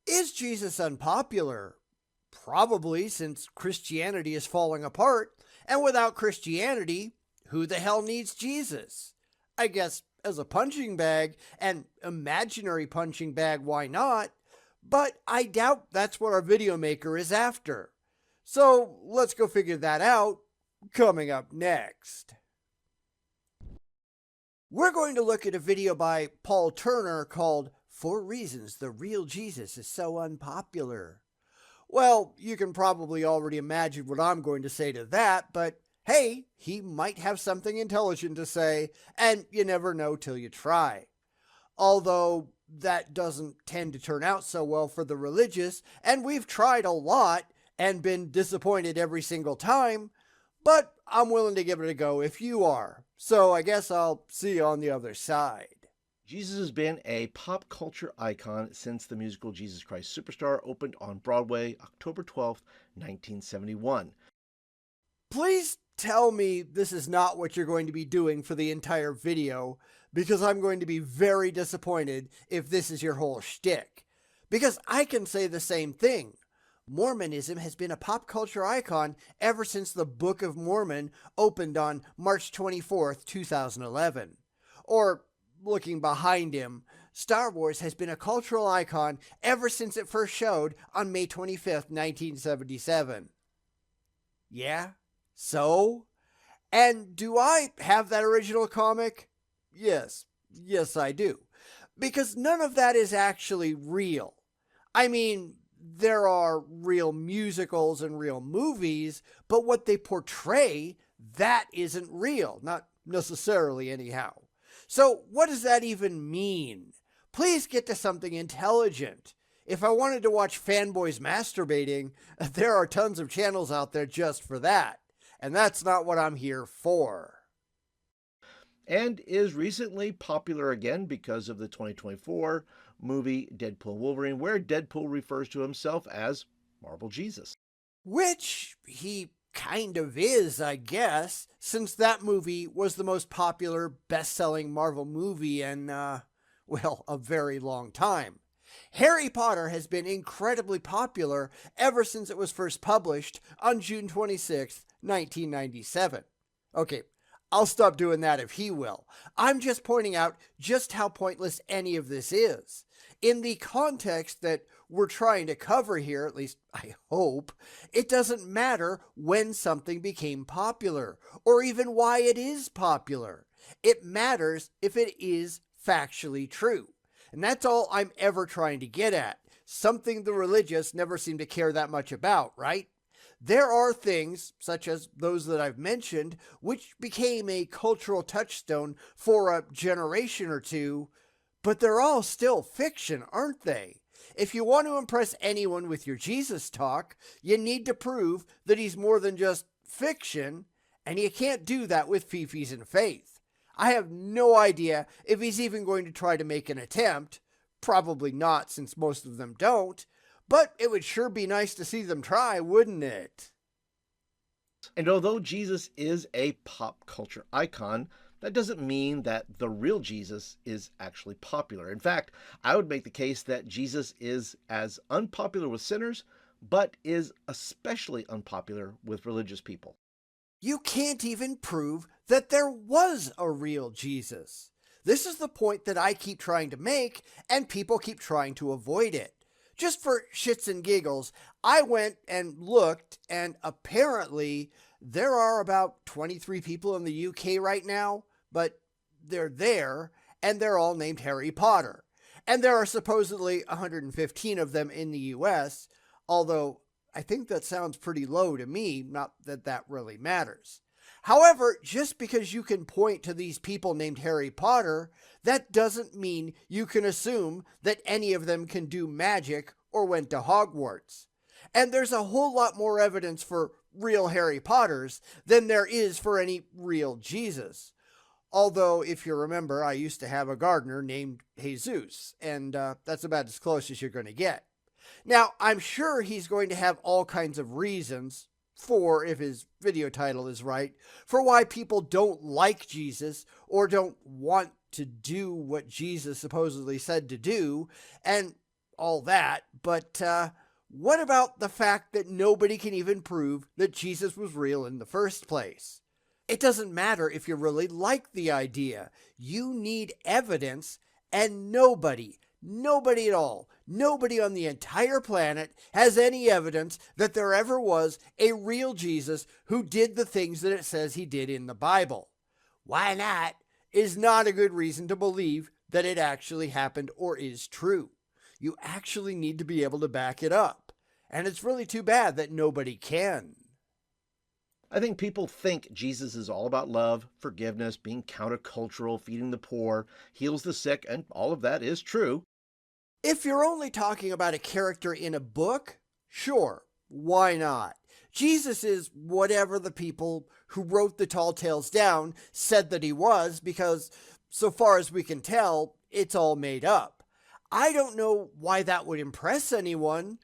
Is Jesus unpopular? Probably, since Christianity is falling apart, and without Christianity, who the hell needs Jesus? I guess as a punching bag, an imaginary punching bag, why not? But I doubt that's what our video maker is after. So let's go figure that out coming up next. We're going to look at a video by Paul Turner called 4 Reasons the Real Jesus is So Unpopular. Well, you can probably already imagine what I'm going to say to that, but hey, he might have something intelligent to say, and you never know till you try. Although that doesn't tend to turn out so well for the religious, and we've tried a lot and been disappointed every single time, but I'm willing to give it a go if you are. So I guess I'll see you on the other side. Jesus has been a pop culture icon since the musical Jesus Christ Superstar opened on Broadway October 12th, 1971. Please tell me this is not what you're going to be doing for the entire video, because I'm going to be very disappointed if this is your whole shtick. Because I can say the same thing. Mormonism has been a pop culture icon ever since the Book of Mormon opened on March 24th, 2011. Or, looking behind him, Star Wars has been a cultural icon ever since it first showed on May 25th, 1977. Yeah? So? And do I have that original comic? Yes. Yes, I do. Because none of that is actually real. I mean, there are real musicals and real movies, but what they portray, that isn't real. Not necessarily, anyhow. So what does that even mean? Please get to something intelligent. If I wanted to watch fanboys masturbating, there are tons of channels out there just for that. And that's not what I'm here for. And is recently popular again because of the 2024 movie Deadpool & Wolverine, where Deadpool refers to himself as Marvel Jesus. Which he kind of is, I guess, since that movie was the most popular best-selling Marvel movie in, well, a very long time. Harry Potter has been incredibly popular ever since it was first published on June 26, 1997. Okay, I'll stop doing that if he will. I'm just pointing out just how pointless any of this is. In the context that we're trying to cover here, at least I hope, it doesn't matter when something became popular, or even why it is popular. It matters if it is factually true. And that's all I'm ever trying to get at. Something the religious never seem to care that much about, right? There are things, such as those that I've mentioned, which became a cultural touchstone for a generation or two, but they're all still fiction, aren't they? If you want to impress anyone with your Jesus talk, you need to prove that he's more than just fiction, and you can't do that with fifis and faith. I have no idea if he's even going to try to make an attempt. Probably not, since most of them don't. But it would sure be nice to see them try, wouldn't it? And although Jesus is a pop culture icon, that doesn't mean that the real Jesus is actually popular. In fact, I would make the case that Jesus is as unpopular with sinners, but is especially unpopular with religious people. You can't even prove that there was a real Jesus. This is the point that I keep trying to make, and people keep trying to avoid it. Just for shits and giggles, I went and looked, and apparently there are about 23 people in the UK right now, but they're there, and they're all named Harry Potter. And there are supposedly 115 of them in the US, although I think that sounds pretty low to me, not that that really matters. However, just because you can point to these people named Harry Potter, that doesn't mean you can assume that any of them can do magic or went to Hogwarts. And there's a whole lot more evidence for real Harry Potters than there is for any real Jesus. Although, if you remember, I used to have a gardener named Jesus, and that's about as close as you're going to get. Now, I'm sure he's going to have all kinds of reasons for, if his video title is right, for why people don't like Jesus or don't want to do what Jesus supposedly said to do. And all that, but what about the fact that nobody can even prove that Jesus was real in the first place? It doesn't matter if you really like the idea. You need evidence, and nobody at all, nobody on the entire planet has any evidence that there ever was a real Jesus who did the things that it says he did in the Bible. Why not is not a good reason to believe that it actually happened or is true. You actually need to be able to back it up. And it's really too bad that nobody can. I think people think Jesus is all about love, forgiveness, being countercultural, feeding the poor, heals the sick, and all of that is true. If you're only talking about a character in a book, sure, why not? Jesus is whatever the people who wrote the tall tales down said that he was, because so far as we can tell, it's all made up. I don't know why that would impress anyone,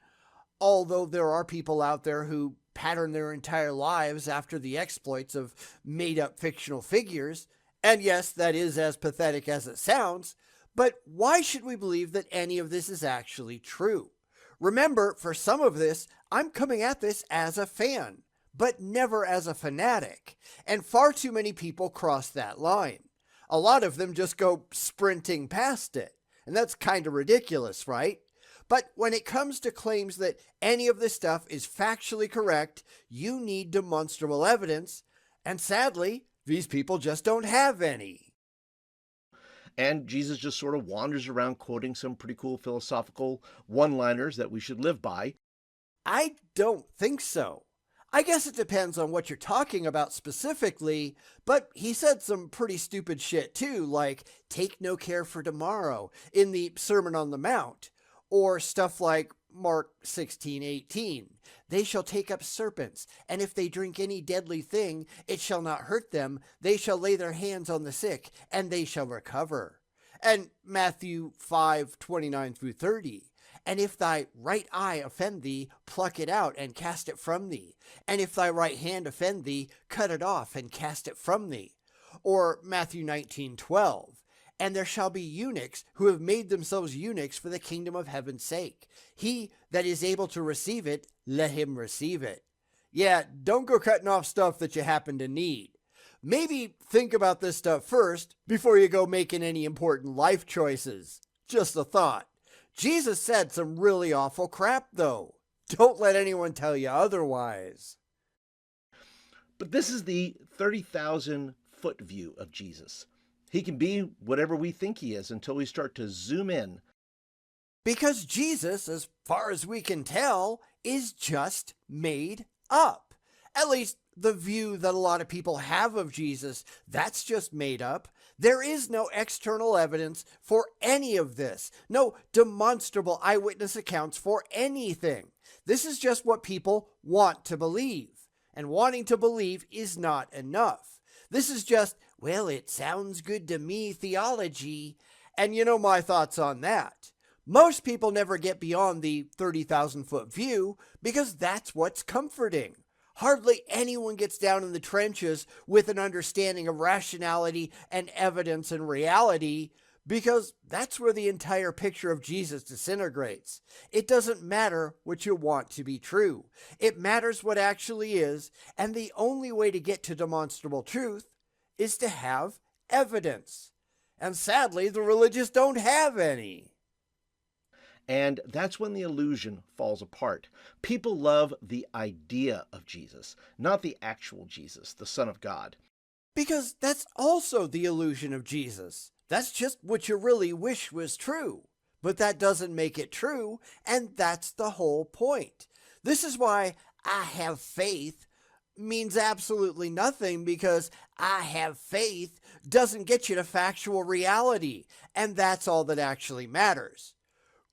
although there are people out there who pattern their entire lives after the exploits of made-up fictional figures. And yes, that is as pathetic as it sounds, but why should we believe that any of this is actually true? Remember, for some of this, I'm coming at this as a fan, but never as a fanatic, and far too many people cross that line. A lot of them just go sprinting past it, and that's kind of ridiculous, right? But when it comes to claims that any of this stuff is factually correct, you need demonstrable evidence, and sadly, these people just don't have any. And Jesus just sort of wanders around quoting some pretty cool philosophical one-liners that we should live by. I don't think so. I guess it depends on what you're talking about specifically, but he said some pretty stupid shit too, like take no care for tomorrow in the Sermon on the Mount. Or stuff like Mark 16:18. They shall take up serpents, and if they drink any deadly thing, it shall not hurt them. They shall lay their hands on the sick, and they shall recover. And Matthew 5:29 through 30. And if thy right eye offend thee, pluck it out and cast it from thee. And if thy right hand offend thee, cut it off and cast it from thee. Or Matthew 19:12. And there shall be eunuchs who have made themselves eunuchs for the kingdom of heaven's sake. He that is able to receive it, let him receive it. Yeah, don't go cutting off stuff that you happen to need. Maybe think about this stuff first before you go making any important life choices. Just a thought. Jesus said some really awful crap, though. Don't let anyone tell you otherwise. But this is the 30,000-foot view of Jesus. He can be whatever we think he is until we start to zoom in. Because Jesus, as far as we can tell, is just made up. At least the view that a lot of people have of Jesus, that's just made up. There is no external evidence for any of this. No demonstrable eyewitness accounts for anything. This is just what people want to believe. And wanting to believe is not enough. This is just, well, it sounds good to me theology. And you know my thoughts on that. Most people never get beyond the 30,000-foot view because that's what's comforting. Hardly anyone gets down in the trenches with an understanding of rationality and evidence and reality because that's where the entire picture of Jesus disintegrates. It doesn't matter what you want to be true. It matters what actually is, and the only way to get to demonstrable truth is to have evidence. And sadly, the religious don't have any. And that's when the illusion falls apart. People love the idea of Jesus, not the actual Jesus, the Son of God. Because that's also the illusion of Jesus. That's just what you really wish was true. But that doesn't make it true, and that's the whole point. This is why I have faith means absolutely nothing, because I have faith doesn't get you to factual reality, and that's all that actually matters.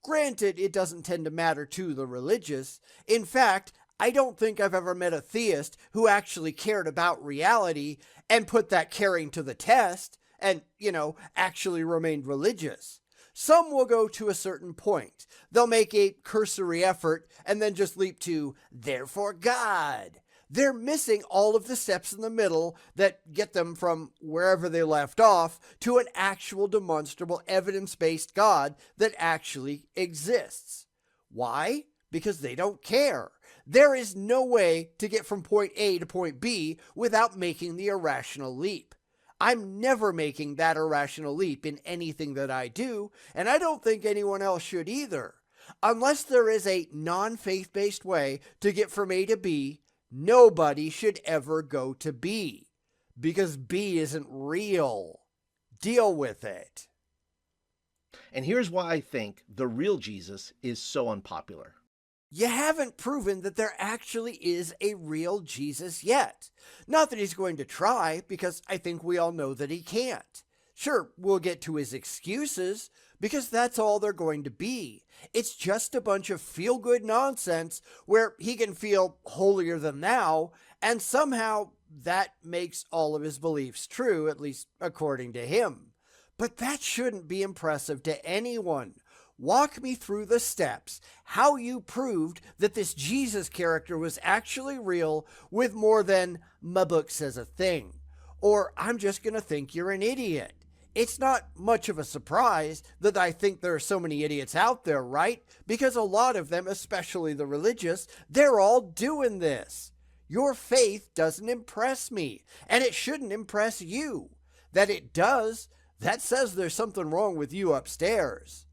Granted, it doesn't tend to matter to the religious. In fact, I don't think I've ever met a theist who actually cared about reality and put that caring to the test and, actually remained religious. Some will go to a certain point. They'll make a cursory effort and then just leap to, therefore God. They're missing all of the steps in the middle that get them from wherever they left off to an actual demonstrable evidence-based God that actually exists. Why? Because they don't care. There is no way to get from point A to point B without making the irrational leap. I'm never making that irrational leap in anything that I do, and I don't think anyone else should either. Unless there is a non-faith-based way to get from A to B, nobody should ever go to B, because B isn't real. Deal with it. And here's why I think the real Jesus is so unpopular. You haven't proven that there actually is a real Jesus yet. Not that he's going to try, because I think we all know that he can't. Sure, we'll get to his excuses, because that's all they're going to be. It's just a bunch of feel-good nonsense where he can feel holier than thou, and somehow that makes all of his beliefs true, at least according to him. But that shouldn't be impressive to anyone. Walk me through the steps, how you proved that this Jesus character was actually real with more than "my book says a thing," or "I'm just going to think you're an idiot." It's not much of a surprise that I think there are so many idiots out there, right? Because a lot of them, especially the religious, they're all doing this. Your faith doesn't impress me, and it shouldn't impress you. That it does, that says there's something wrong with you upstairs.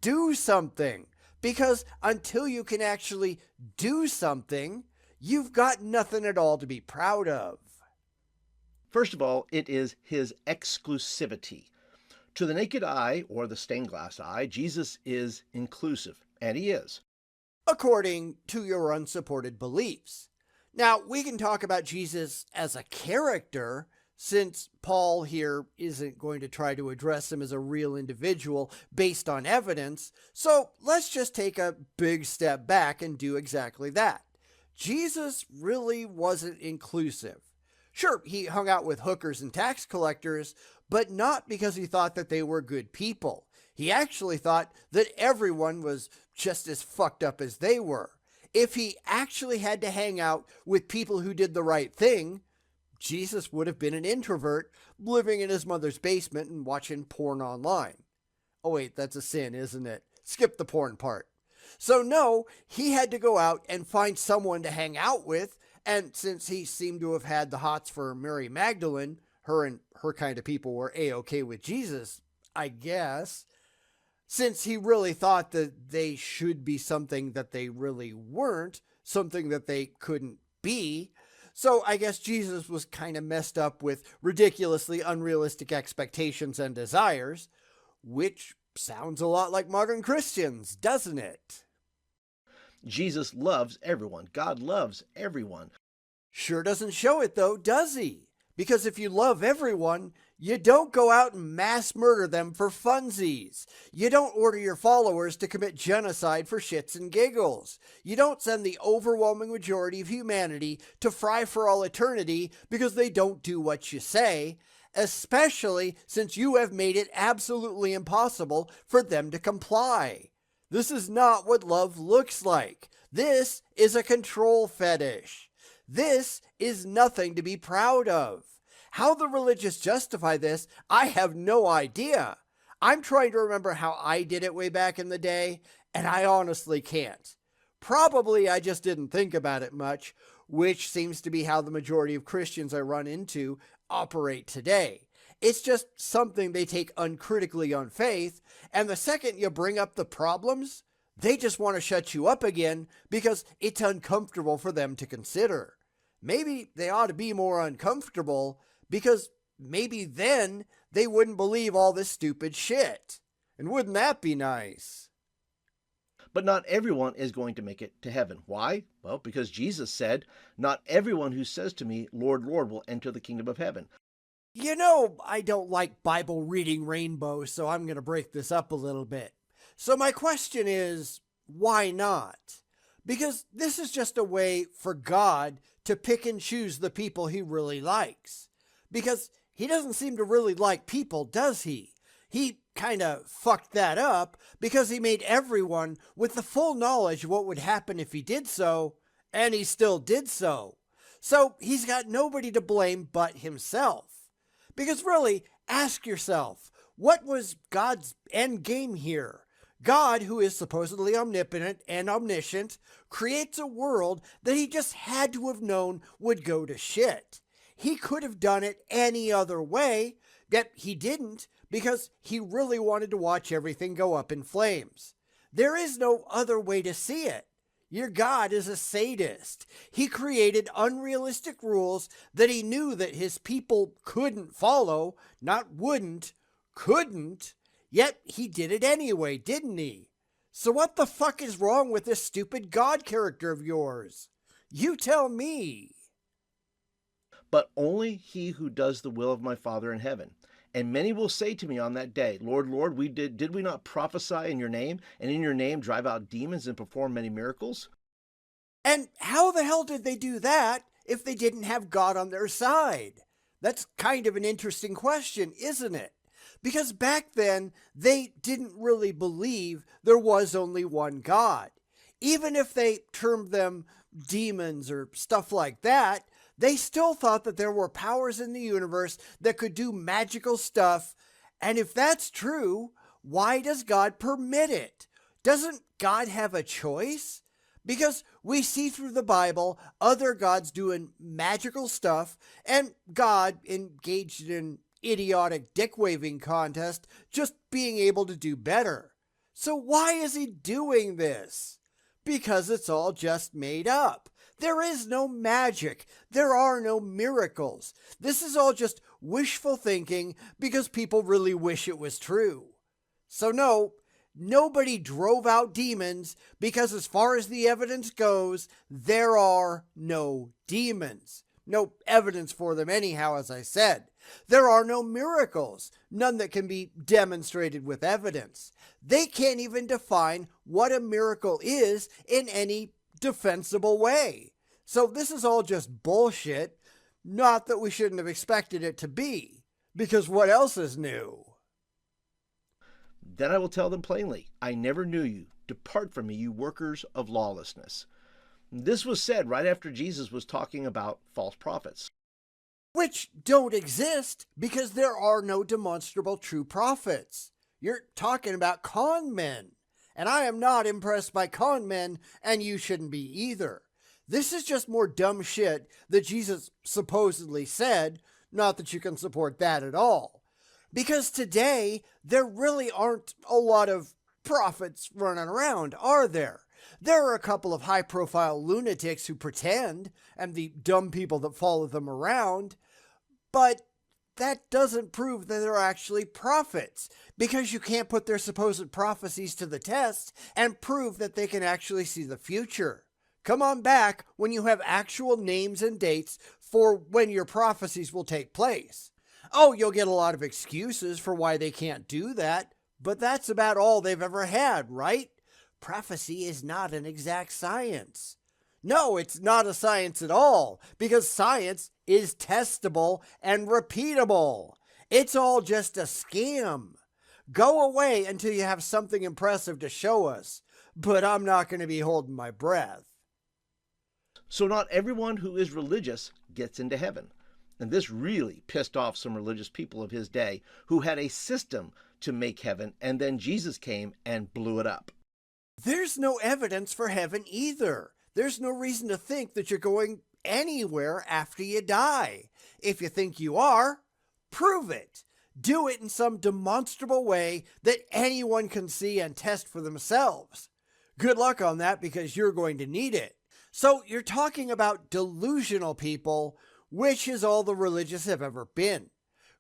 Do something, because until you can actually do something, you've got nothing at all to be proud of. First of all, it is his exclusivity. To the naked eye, or the stained glass eye, Jesus is inclusive, and he is. According to your unsupported beliefs. Now, we can talk about Jesus as a character, since Paul here isn't going to try to address him as a real individual based on evidence, so let's just take a big step back and do exactly that. Jesus really wasn't inclusive. Sure, he hung out with hookers and tax collectors, but not because he thought that they were good people. He actually thought that everyone was just as fucked up as they were. If he actually had to hang out with people who did the right thing, Jesus would have been an introvert living in his mother's basement and watching porn online. Oh wait, that's a sin, isn't it? Skip the porn part. So no, he had to go out and find someone to hang out with, and since he seemed to have had the hots for Mary Magdalene, her and her kind of people were A-okay with Jesus, I guess. Since he really thought that they should be something that they really weren't, something that they couldn't be. So I guess Jesus was kind of messed up with ridiculously unrealistic expectations and desires, which sounds a lot like modern Christians, doesn't it? Jesus loves everyone. God loves everyone. Sure doesn't show it though, does he? Because if you love everyone, you don't go out and mass murder them for funsies. You don't order your followers to commit genocide for shits and giggles. You don't send the overwhelming majority of humanity to fry for all eternity because they don't do what you say, especially since you have made it absolutely impossible for them to comply. This is not what love looks like. This is a control fetish. This is nothing to be proud of. How the religious justify this, I have no idea. I'm trying to remember how I did it way back in the day, and I honestly can't. Probably I just didn't think about it much, which seems to be how the majority of Christians I run into operate today. It's just something they take uncritically on faith, and the second you bring up the problems, they just want to shut you up again because it's uncomfortable for them to consider. Maybe they ought to be more uncomfortable because maybe then they wouldn't believe all this stupid shit. And wouldn't that be nice? But not everyone is going to make it to heaven. Why? Well, because Jesus said, "Not everyone who says to me, 'Lord, Lord,' will enter the kingdom of heaven." You know, I don't like Bible reading rainbows, so I'm going to break this up a little bit. So my question is, why not? Because this is just a way for God to pick and choose the people he really likes. Because he doesn't seem to really like people, does he? He kind of fucked that up because he made everyone with the full knowledge of what would happen if he did so, and he still did so. So he's got nobody to blame but himself. Because really, ask yourself, what was God's end game here? God, who is supposedly omnipotent and omniscient, creates a world that he just had to have known would go to shit. He could have done it any other way, yet he didn't because he really wanted to watch everything go up in flames. There is no other way to see it. Your God is a sadist. He created unrealistic rules that he knew that his people couldn't follow, not wouldn't, couldn't, yet he did it anyway, didn't he? So what the fuck is wrong with this stupid God character of yours? You tell me. But only he who does the will of my Father in heaven. And many will say to me on that day, Lord, Lord, did we not prophesy in your name, and in your name drive out demons and perform many miracles? And how the hell did they do that if they didn't have God on their side? That's kind of an interesting question, isn't it? Because back then, they didn't really believe there was only one God. Even if they termed them demons or stuff like that, they still thought that there were powers in the universe that could do magical stuff. And if that's true, why does God permit it? Doesn't God have a choice? Because we see through the Bible other gods doing magical stuff and God engaged in idiotic dick-waving contest just being able to do better. So why is he doing this? Because it's all just made up. There is no magic. There are no miracles. This is all just wishful thinking because people really wish it was true. So no, nobody drove out demons because as far as the evidence goes, there are no demons. No evidence for them anyhow, as I said. There are no miracles, none that can be demonstrated with evidence. They can't even define what a miracle is in any defensible way. So this is all just bullshit. Not that we shouldn't have expected it to be, because what else is new? Then I will tell them plainly, I never knew you. Depart from me, you workers of lawlessness. This was said right after Jesus was talking about false prophets. Which don't exist because there are no demonstrable true prophets. You're talking about con men. And I am not impressed by con men, and you shouldn't be either. This is just more dumb shit that Jesus supposedly said, not that you can support that at all. Because today, there really aren't a lot of prophets running around, are there? There are a couple of high-profile lunatics who pretend, and the dumb people that follow them around, but that doesn't prove that they're actually prophets, because you can't put their supposed prophecies to the test and prove that they can actually see the future. Come on back when you have actual names and dates for when your prophecies will take place. Oh, you'll get a lot of excuses for why they can't do that, but that's about all they've ever had, right? Prophecy is not an exact science. No, it's not a science at all, because science is testable and repeatable. It's all just a scam. Go away until you have something impressive to show us, but I'm not going to be holding my breath. So not everyone who is religious gets into heaven. And this really pissed off some religious people of his day who had a system to make heaven, and then Jesus came and blew it up. There's no evidence for heaven either. There's no reason to think that you're going anywhere after you die. If you think you are, prove it. Do it in some demonstrable way that anyone can see and test for themselves. Good luck on that because you're going to need it. So you're talking about delusional people, which is all the religious have ever been.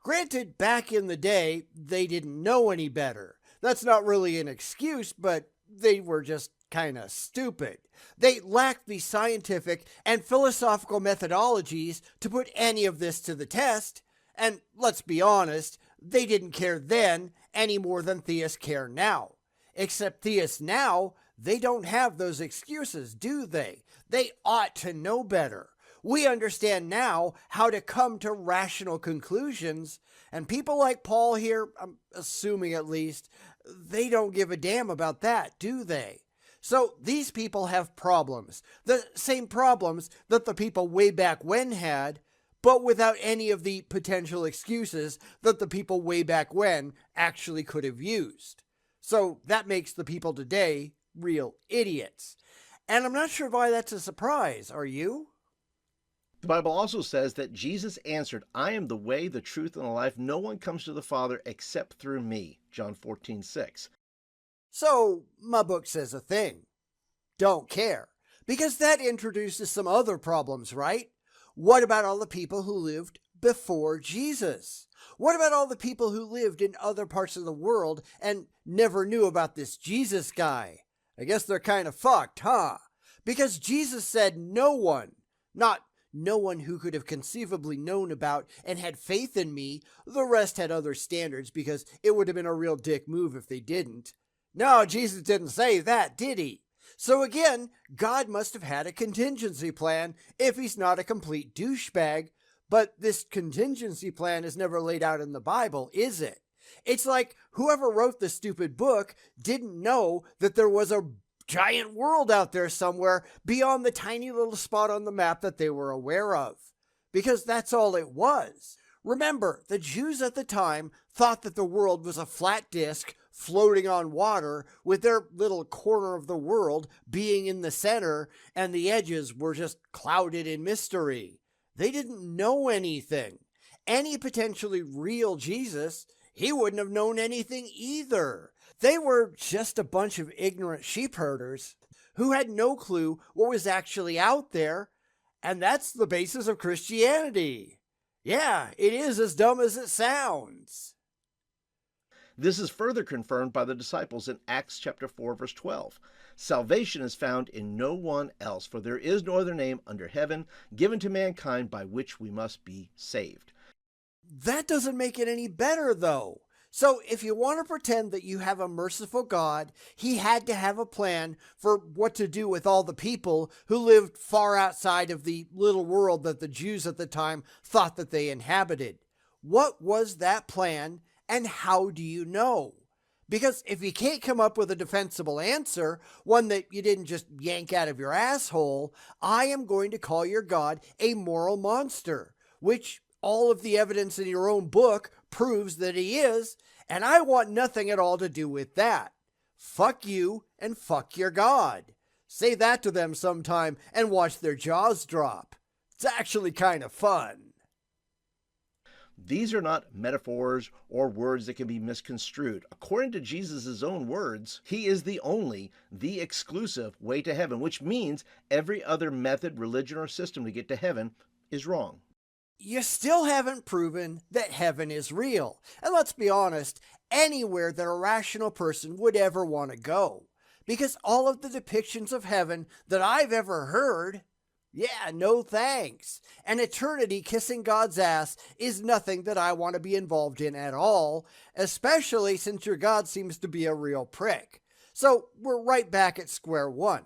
Granted, back in the day, they didn't know any better. That's not really an excuse, but they were just kind of stupid. They lacked the scientific and philosophical methodologies to put any of this to the test. And let's be honest, they didn't care then any more than theists care now. Except theists now, they don't have those excuses, do they? They ought to know better. We understand now how to come to rational conclusions, and people like Paul here, I'm assuming at least, they don't give a damn about that, do they? So these people have problems, the same problems that the people way back when had, but without any of the potential excuses that the people way back when actually could have used. So that makes the people today real idiots. And I'm not sure why that's a surprise, are you? The Bible also says that Jesus answered, I am the way, the truth, and the life. No one comes to the Father except through me. John 14:6. So my book says a thing. Don't care. Because that introduces some other problems, right? What about all the people who lived before Jesus? What about all the people who lived in other parts of the world and never knew about this Jesus guy? I guess they're kind of fucked, huh? Because Jesus said no one, not no one who could have conceivably known about and had faith in me. The rest had other standards because it would have been a real dick move if they didn't. No, Jesus didn't say that, did he? So again, God must have had a contingency plan if he's not a complete douchebag. But this contingency plan is never laid out in the Bible, is it? It's like whoever wrote the stupid book didn't know that there was a giant world out there somewhere beyond the tiny little spot on the map that they were aware of. Because that's all it was. Remember, the Jews at the time thought that the world was a flat disk floating on water with their little corner of the world being in the center and the edges were just clouded in mystery. They didn't know anything. Any potentially real Jesus, he wouldn't have known anything either. They were just a bunch of ignorant sheep herders who had no clue what was actually out there, and that's the basis of Christianity. Yeah, it is as dumb as it sounds. This is further confirmed by the disciples in Acts chapter 4, verse 12. Salvation is found in no one else, for there is no other name under heaven given to mankind by which we must be saved. That doesn't make it any better, though. So if you want to pretend that you have a merciful God, he had to have a plan for what to do with all the people who lived far outside of the little world that the Jews at the time thought that they inhabited. What was that plan, and how do you know? Because if you can't come up with a defensible answer, one that you didn't just yank out of your asshole, I am going to call your God a moral monster, which all of the evidence in your own book proves that he is, and I want nothing at all to do with that. Fuck you and fuck your God. Say that to them sometime and watch their jaws drop. It's actually kind of fun. These are not metaphors or words that can be misconstrued. According to Jesus' own words, he is the exclusive way to heaven, which means every other method, religion, or system to get to heaven is wrong. You still haven't proven that heaven is real. And let's be honest, anywhere that a rational person would ever want to go. Because all of the depictions of heaven that I've ever heard, yeah, no thanks. An eternity kissing God's ass is nothing that I want to be involved in at all, especially since your God seems to be a real prick. So we're right back at square one.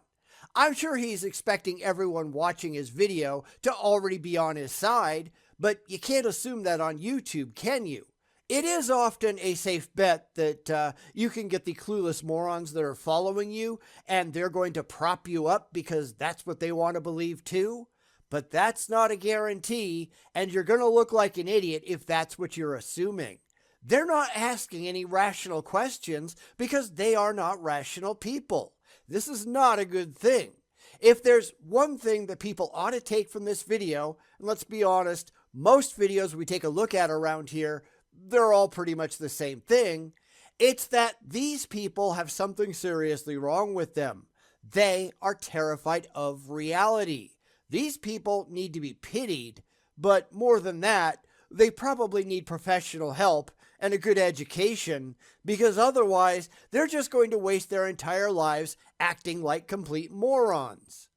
I'm sure he's expecting everyone watching his video to already be on his side, but you can't assume that on YouTube, can you? It is often a safe bet that you can get the clueless morons that are following you, and they're going to prop you up because that's what they want to believe too. But that's not a guarantee, and you're going to look like an idiot if that's what you're assuming. They're not asking any rational questions because they are not rational people. This is not a good thing. If there's one thing that people ought to take from this video, and let's be honest, most videos we take a look at around here, they're all pretty much the same thing. It's that these people have something seriously wrong with them. They are terrified of reality. These people need to be pitied, but more than that, they probably need professional help and a good education, because otherwise they're just going to waste their entire lives acting like complete morons.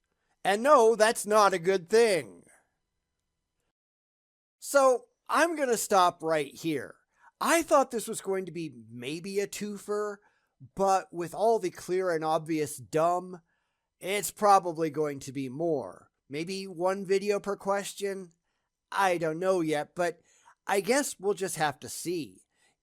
And no, that's not a good thing. So I'm going to stop right here. I thought this was going to be maybe a twofer, but with all the clear and obvious dumb, it's probably going to be more. Maybe one video per question? I don't know yet, but I guess we'll just have to see.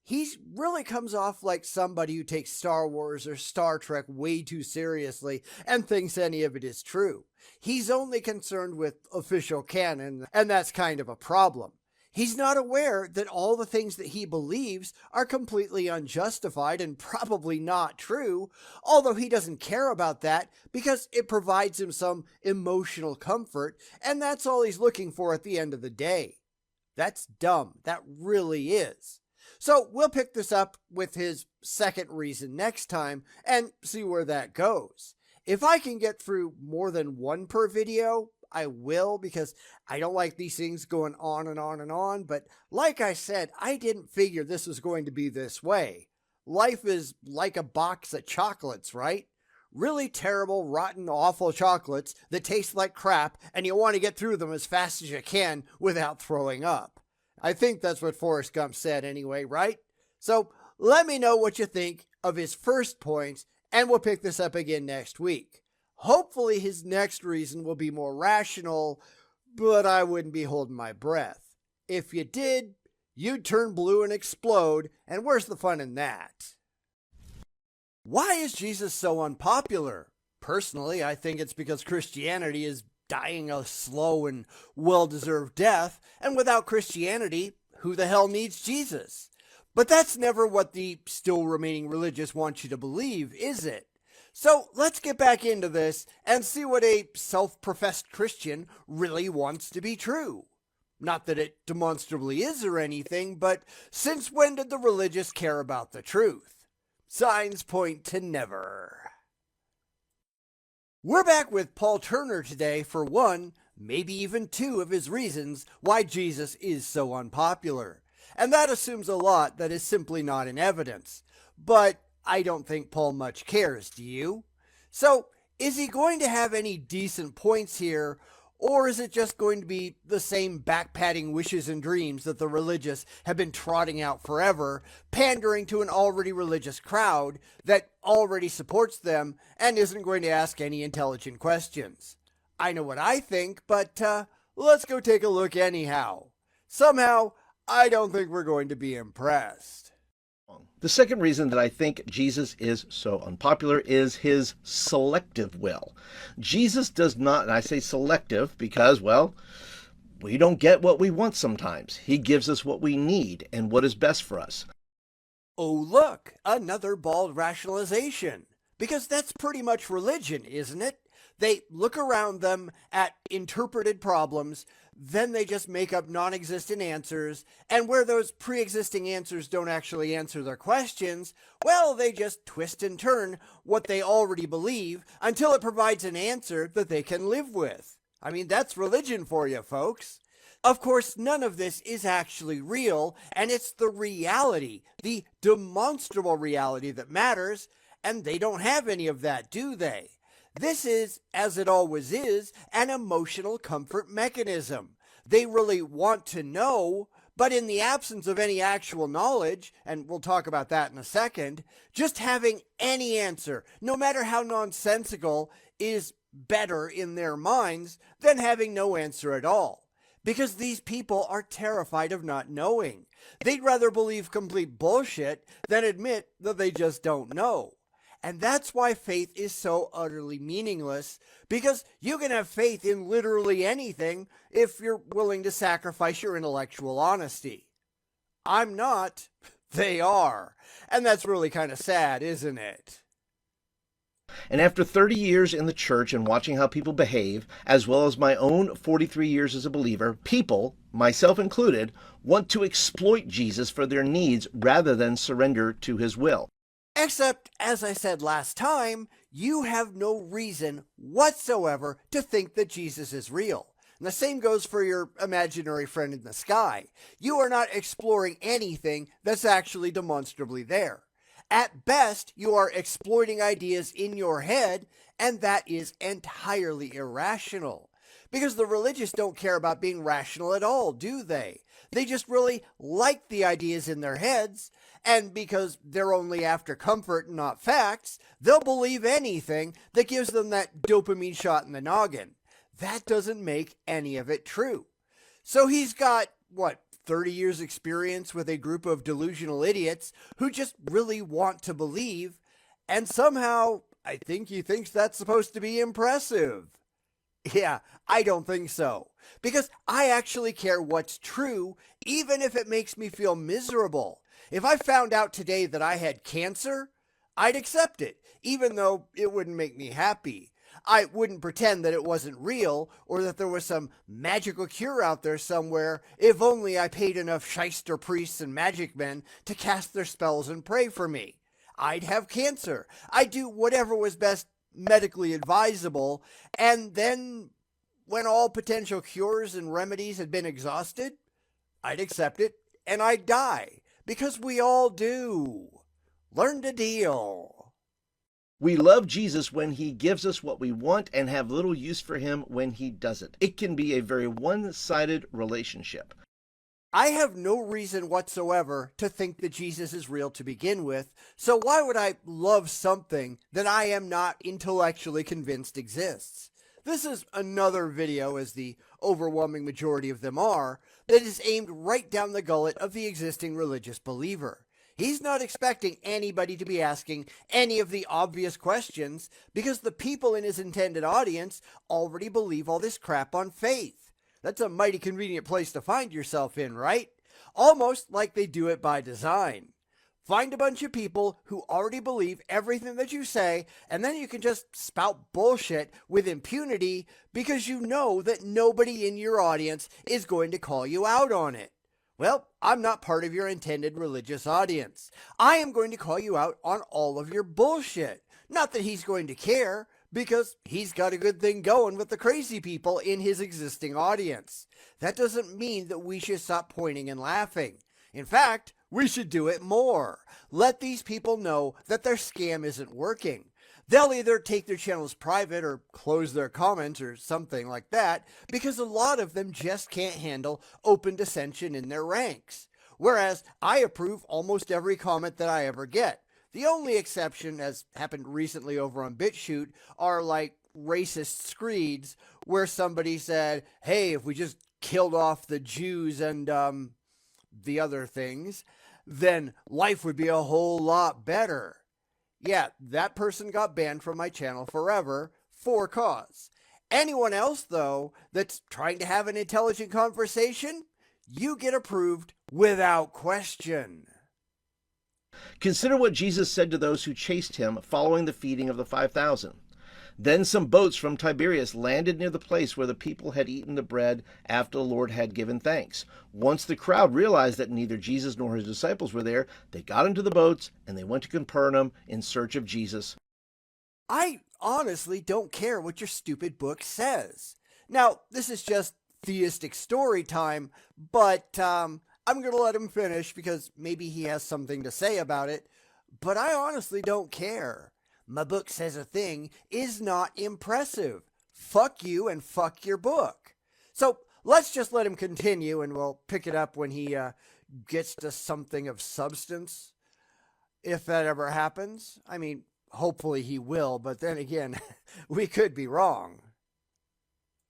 he really comes off like somebody who takes Star Wars or Star Trek way too seriously and thinks any of it is true. He's only concerned with official canon, and that's kind of a problem. He's not aware that all the things that he believes are completely unjustified and probably not true, although he doesn't care about that because it provides him some emotional comfort, and that's all he's looking for at the end of the day. That's dumb. That really is. So we'll pick this up with his second reason next time and see where that goes. If I can get through more than one per video, I will, because I don't like these things going on and on and on. But like I said, I didn't figure this was going to be this way. Life is like a box of chocolates, right? Really terrible, rotten, awful chocolates that taste like crap, and you want to get through them as fast as you can without throwing up. I think that's what Forrest Gump said anyway, right? So let me know what you think of his first points, and we'll pick this up again next week. Hopefully his next reason will be more rational, but I wouldn't be holding my breath. If you did, you'd turn blue and explode, and where's the fun in that? Why is Jesus so unpopular? Personally, I think it's because Christianity is dying a slow and well-deserved death, and without Christianity, who the hell needs Jesus? But that's never what the still remaining religious want you to believe, is it? So let's get back into this and see what a self-professed Christian really wants to be true. Not that it demonstrably is or anything, but since when did the religious care about the truth? Signs point to never. We're back with Paul Turner today for one, maybe even two of his reasons why Jesus is so unpopular. And that assumes a lot that is simply not in evidence. But I don't think Paul much cares, do you? So, is he going to have any decent points here, or is it just going to be the same back-patting wishes and dreams that the religious have been trotting out forever, pandering to an already religious crowd that already supports them and isn't going to ask any intelligent questions? I know what I think, but let's go take a look anyhow. Somehow, I don't think we're going to be impressed. The second reason that I think Jesus is so unpopular is his selective will. Jesus does not, and I say selective because, well, we don't get what we want sometimes. He gives us what we need and what is best for us. Oh, look, another bald rationalization. Because that's pretty much religion, isn't it? They look around them at interpreted problems, then they just make up non-existent answers, and where those pre-existing answers don't actually answer their questions, well, they just twist and turn what they already believe until it provides an answer that they can live with. I mean, that's religion for you, folks. Of course, none of this is actually real, and it's the reality, the demonstrable reality that matters, and they don't have any of that, do they? This is, as it always is, an emotional comfort mechanism. They really want to know, but in the absence of any actual knowledge, and we'll talk about that in a second, just having any answer, no matter how nonsensical, is better in their minds than having no answer at all. Because these people are terrified of not knowing. They'd rather believe complete bullshit than admit that they just don't know. And that's why faith is so utterly meaningless, because you can have faith in literally anything if you're willing to sacrifice your intellectual honesty. I'm not. They are. And that's really kind of sad, isn't it? And after 30 years in the church and watching how people behave, as well as my own 43 years as a believer, people, myself included, want to exploit Jesus for their needs rather than surrender to his will. Except, as I said last time, you have no reason whatsoever to think that Jesus is real. And the same goes for your imaginary friend in the sky. You are not exploring anything that's actually demonstrably there. At best, you are exploiting ideas in your head, and that is entirely irrational. Because the religious don't care about being rational at all, do they? They just really like the ideas in their heads, and because they're only after comfort and not facts, they'll believe anything that gives them that dopamine shot in the noggin. That doesn't make any of it true. So he's got, 30 years experience with a group of delusional idiots who just really want to believe, and somehow I think he thinks that's supposed to be impressive. Yeah, I don't think so. Because I actually care what's true, even if it makes me feel miserable. If I found out today that I had cancer, I'd accept it, even though it wouldn't make me happy. I wouldn't pretend that it wasn't real or that there was some magical cure out there somewhere, if only I paid enough shyster priests and magic men to cast their spells and pray for me. I'd have cancer. I'd do whatever was best medically advisable, and then when all potential cures and remedies had been exhausted, I'd accept it and I'd die, because we all do. Learn to deal. We love Jesus when he gives us what we want and have little use for him when he doesn't. It can be a very one-sided relationship. I have no reason whatsoever to think that Jesus is real to begin with, so why would I love something that I am not intellectually convinced exists? This is another video, as the overwhelming majority of them are, that is aimed right down the gullet of the existing religious believer. He's not expecting anybody to be asking any of the obvious questions because the people in his intended audience already believe all this crap on faith. That's a mighty convenient place to find yourself in, right? Almost like they do it by design. Find a bunch of people who already believe everything that you say, and then you can just spout bullshit with impunity because you know that nobody in your audience is going to call you out on it. Well, I'm not part of your intended religious audience. I am going to call you out on all of your bullshit. Not that he's going to care, because he's got a good thing going with the crazy people in his existing audience. That doesn't mean that we should stop pointing and laughing. In fact, we should do it more. Let these people know that their scam isn't working. They'll either take their channels private or close their comments or something like that, because a lot of them just can't handle open dissension in their ranks. Whereas I approve almost every comment that I ever get. The only exception, as happened recently over on BitChute, are like racist screeds where somebody said, hey, if we just killed off the Jews and the other things, then life would be a whole lot better. Yeah, that person got banned from my channel forever for cause. Anyone else, though, that's trying to have an intelligent conversation, you get approved without question. Consider what Jesus said to those who chased him following the feeding of the 5,000. Then some boats from Tiberias landed near the place where the people had eaten the bread after the Lord had given thanks. Once the crowd realized that neither Jesus nor his disciples were there, they got into the boats and they went to Capernaum in search of Jesus. I honestly don't care what your stupid book says. Now, this is just theistic story time, but I'm going to let him finish because maybe he has something to say about it, but I honestly don't care. My book says a thing is not impressive. Fuck you and fuck your book. So let's just let him continue and we'll pick it up when he gets to something of substance. If that ever happens. I mean, hopefully he will, but then again, we could be wrong.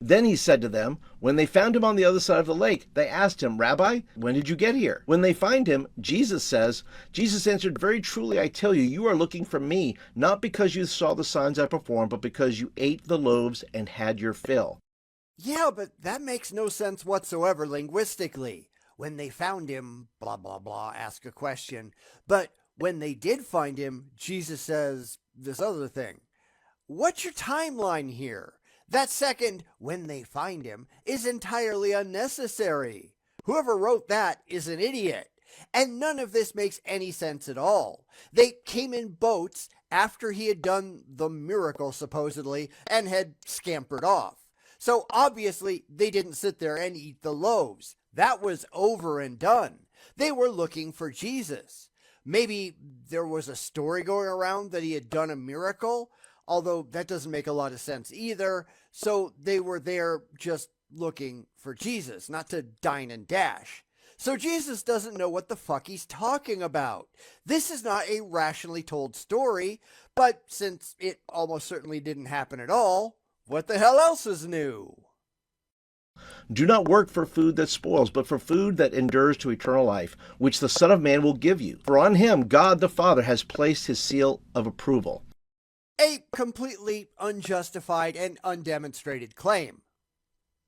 Then he said to them, when they found him on the other side of the lake, they asked him, Rabbi, when did you get here? When they find him, Jesus answered, very truly I tell you, you are looking for me, not because you saw the signs I performed, but because you ate the loaves and had your fill. Yeah, but that makes no sense whatsoever linguistically. When they found him, blah, blah, blah, ask a question. But when they did find him, Jesus says this other thing. What's your timeline here? That second, when they find him, is entirely unnecessary. Whoever wrote that is an idiot. And none of this makes any sense at all. They came in boats after he had done the miracle, supposedly, and had scampered off. So obviously, they didn't sit there and eat the loaves. That was over and done. They were looking for Jesus. Maybe there was a story going around that he had done a miracle, although that doesn't make a lot of sense either. So they were there just looking for Jesus, not to dine and dash. So Jesus doesn't know what the fuck he's talking about. This is not a rationally told story, but since it almost certainly didn't happen at all, what the hell else is new? Do not work for food that spoils, but for food that endures to eternal life, which the Son of Man will give you. For on him God the Father has placed his seal of approval. A completely unjustified and undemonstrated claim.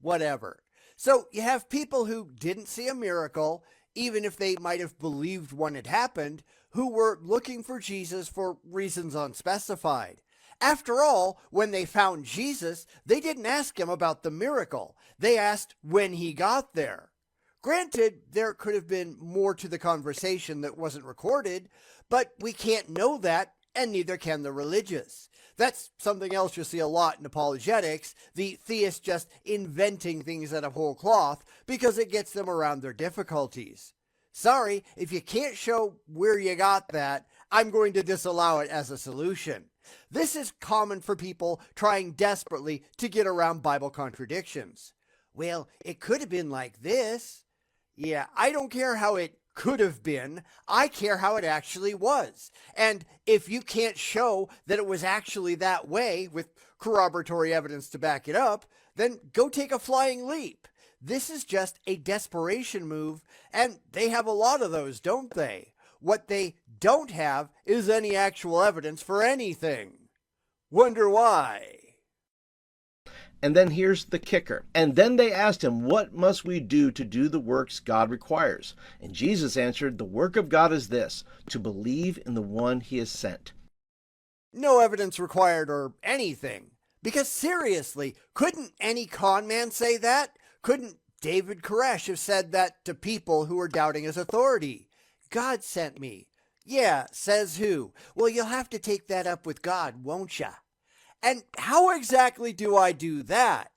Whatever. So you have people who didn't see a miracle, even if they might have believed one had happened, who were looking for Jesus for reasons unspecified. After all, when they found Jesus, they didn't ask him about the miracle. They asked when he got there. Granted, there could have been more to the conversation that wasn't recorded, but we can't know that, and neither can the religious. That's something else you see a lot in apologetics, the theists just inventing things out of whole cloth because it gets them around their difficulties. Sorry, if you can't show where you got that, I'm going to disallow it as a solution. This is common for people trying desperately to get around Bible contradictions. Well, it could have been like this. Yeah, I don't care how it could have been. I care how it actually was. And if you can't show that it was actually that way with corroboratory evidence to back it up, then go take a flying leap. This is just a desperation move, and they have a lot of those, don't they? What they don't have is any actual evidence for anything. Wonder why? And then here's the kicker. And then they asked him, what must we do to do the works God requires? And Jesus answered, the work of God is this, to believe in the one he has sent. No evidence required or anything. Because seriously, couldn't any con man say that? Couldn't David Koresh have said that to people who were doubting his authority? God sent me. Yeah, says who? Well, you'll have to take that up with God, won't ya? And how exactly do I do that?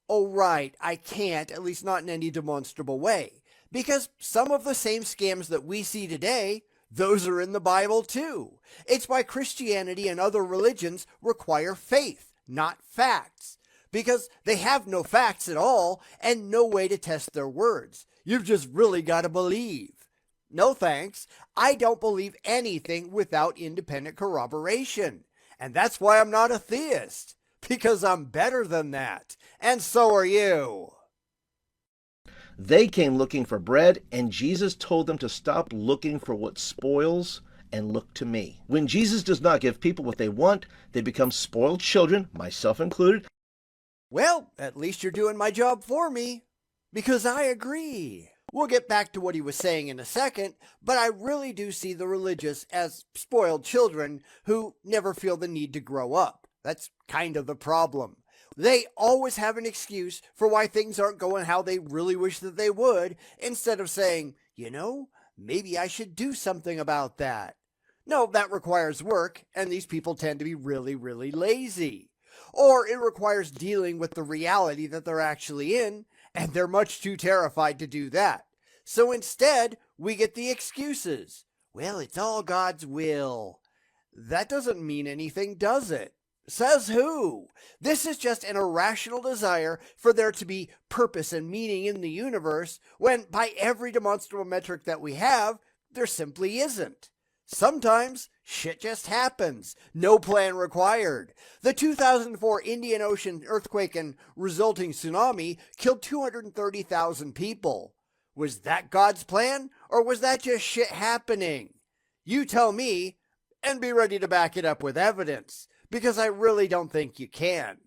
Oh, right, I can't, at least not in any demonstrable way. Because some of the same scams that we see today, those are in the Bible too. It's why Christianity and other religions require faith, not facts. Because they have no facts at all and no way to test their words. You've just really got to believe. No thanks, I don't believe anything without independent corroboration. And that's why I'm not a theist, because I'm better than that. And so are you. They came looking for bread, and Jesus told them to stop looking for what spoils and look to me. When Jesus does not give people what they want, they become spoiled children, myself included. Well, at least you're doing my job for me, because I agree. We'll get back to what he was saying in a second, but I really do see the religious as spoiled children who never feel the need to grow up. That's kind of the problem. They always have an excuse for why things aren't going how they really wish that they would, instead of saying, maybe I should do something about that. No, that requires work, and these people tend to be really, really lazy. Or it requires dealing with the reality that they're actually in, and they're much too terrified to do that. So instead, we get the excuses. Well, it's all God's will. That doesn't mean anything, does it? Says who? This is just an irrational desire for there to be purpose and meaning in the universe, when by every demonstrable metric that we have, there simply isn't. Sometimes shit just happens. No plan required. The 2004 Indian Ocean earthquake and resulting tsunami killed 230,000 people. Was that God's plan, or was that just shit happening? You tell me, and be ready to back it up with evidence, because I really don't think you can.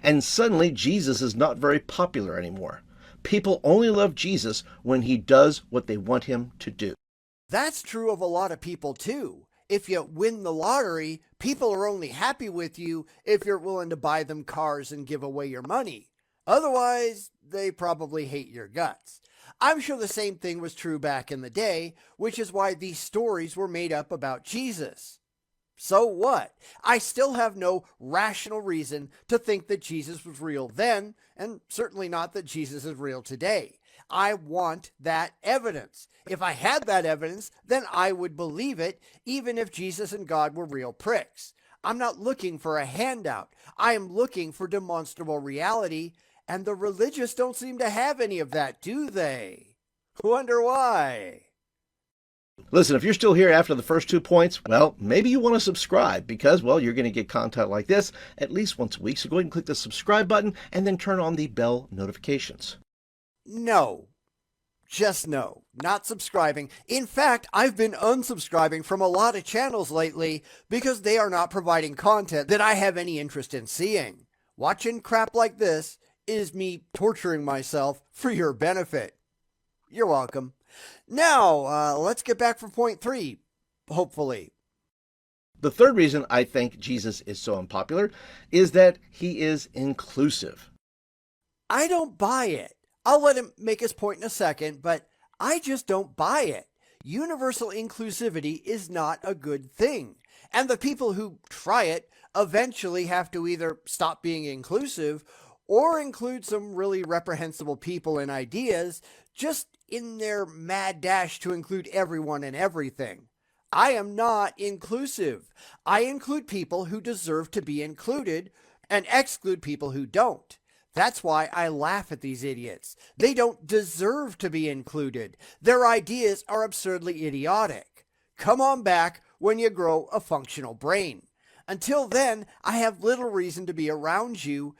And suddenly Jesus is not very popular anymore. People only love Jesus when he does what they want him to do. That's true of a lot of people too. If you win the lottery, people are only happy with you if you're willing to buy them cars and give away your money. Otherwise, they probably hate your guts. I'm sure the same thing was true back in the day, which is why these stories were made up about Jesus. So what? I still have no rational reason to think that Jesus was real then, and certainly not that Jesus is real today. I want that evidence. If I had that evidence, then I would believe it, even if Jesus and God were real pricks. I'm not looking for a handout. I am looking for demonstrable reality, and the religious don't seem to have any of that, do they? Wonder why? Listen, if you're still here after the first 2 points, well, maybe you want to subscribe because, well, you're going to get content like this at least once a week. So go ahead and click the subscribe button and then turn on the bell notifications. No. Just no. Not subscribing. In fact, I've been unsubscribing from a lot of channels lately because they are not providing content that I have any interest in seeing. Watching crap like this is me torturing myself for your benefit. You're welcome. Now, let's get back for point 3, hopefully. The third reason I think Jesus is so unpopular is that he is inclusive. I don't buy it. I'll let him make his point in a second, but I just don't buy it. Universal inclusivity is not a good thing. And the people who try it eventually have to either stop being inclusive or include some really reprehensible people and ideas just in their mad dash to include everyone and everything. I am not inclusive. I include people who deserve to be included and exclude people who don't. That's why I laugh at these idiots. They don't deserve to be included. Their ideas are absurdly idiotic. Come on back when you grow a functional brain. Until then, I have little reason to be around you,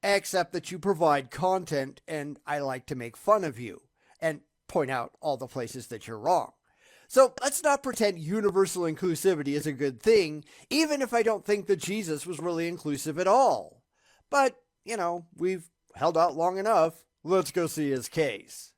except that you provide content and I like to make fun of you and point out all the places that you're wrong. So let's not pretend universal inclusivity is a good thing, even if I don't think that Jesus was really inclusive at all. But, you know, we've held out long enough. Let's go see his case.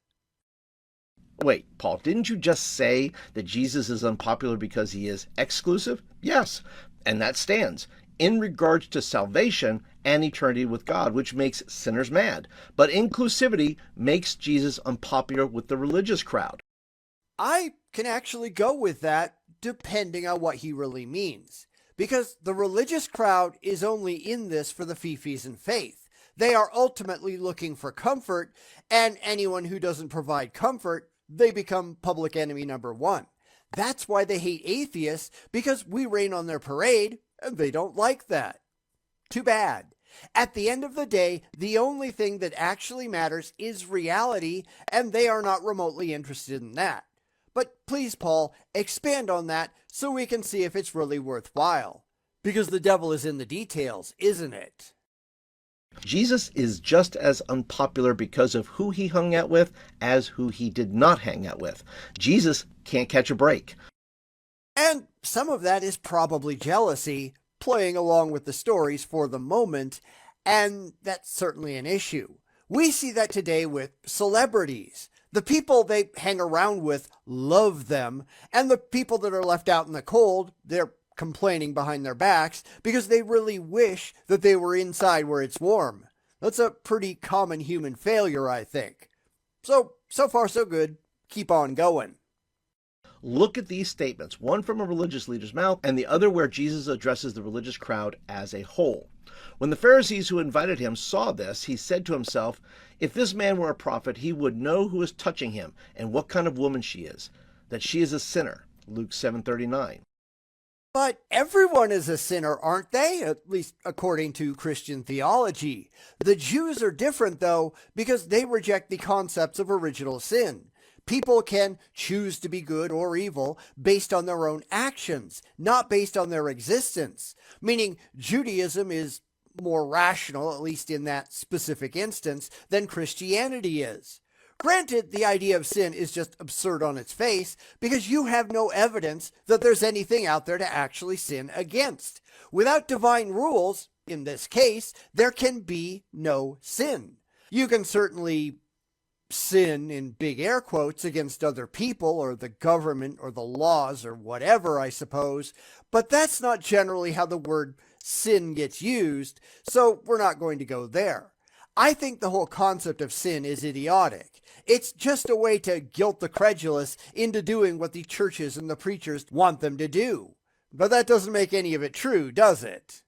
Wait, Paul, didn't you just say that Jesus is unpopular because he is exclusive? Yes, and that stands in regards to salvation and eternity with God, which makes sinners mad. But inclusivity makes Jesus unpopular with the religious crowd. I can actually go with that depending on what he really means. Because the religious crowd is only in this for the fifis and faith. They are ultimately looking for comfort, and anyone who doesn't provide comfort, they become public enemy number 1. That's why they hate atheists, because we rain on their parade, and they don't like that. Too bad. At the end of the day, the only thing that actually matters is reality, and they are not remotely interested in that. But please, Paul, expand on that so we can see if it's really worthwhile. Because the devil is in the details, isn't it? Jesus is just as unpopular because of who he hung out with as who he did not hang out with. Jesus can't catch a break. And some of that is probably jealousy, playing along with the stories for the moment, and that's certainly an issue. We see that today with celebrities. The people they hang around with love them, and the people that are left out in the cold, they're complaining behind their backs because they really wish that they were inside where it's warm. That's a pretty common human failure, I think. So far so good. Keep on going. Look at these statements, one from a religious leader's mouth and the other where Jesus addresses the religious crowd as a whole. When the Pharisees who invited him saw this, he said to himself, "If this man were a prophet, he would know who is touching him and what kind of woman she is, that she is a sinner." Luke 7:39. But everyone is a sinner, aren't they? At least according to Christian theology. The Jews are different, though, because they reject the concepts of original sin. People can choose to be good or evil based on their own actions, not based on their existence. Meaning Judaism is more rational, at least in that specific instance, than Christianity is. Granted, the idea of sin is just absurd on its face because you have no evidence that there's anything out there to actually sin against. Without divine rules, in this case, there can be no sin. You can certainly sin in big air quotes against other people or the government or the laws or whatever, I suppose, but that's not generally how the word sin gets used, so we're not going to go there. I think the whole concept of sin is idiotic. It's just a way to guilt the credulous into doing what the churches and the preachers want them to do. But that doesn't make any of it true, does it?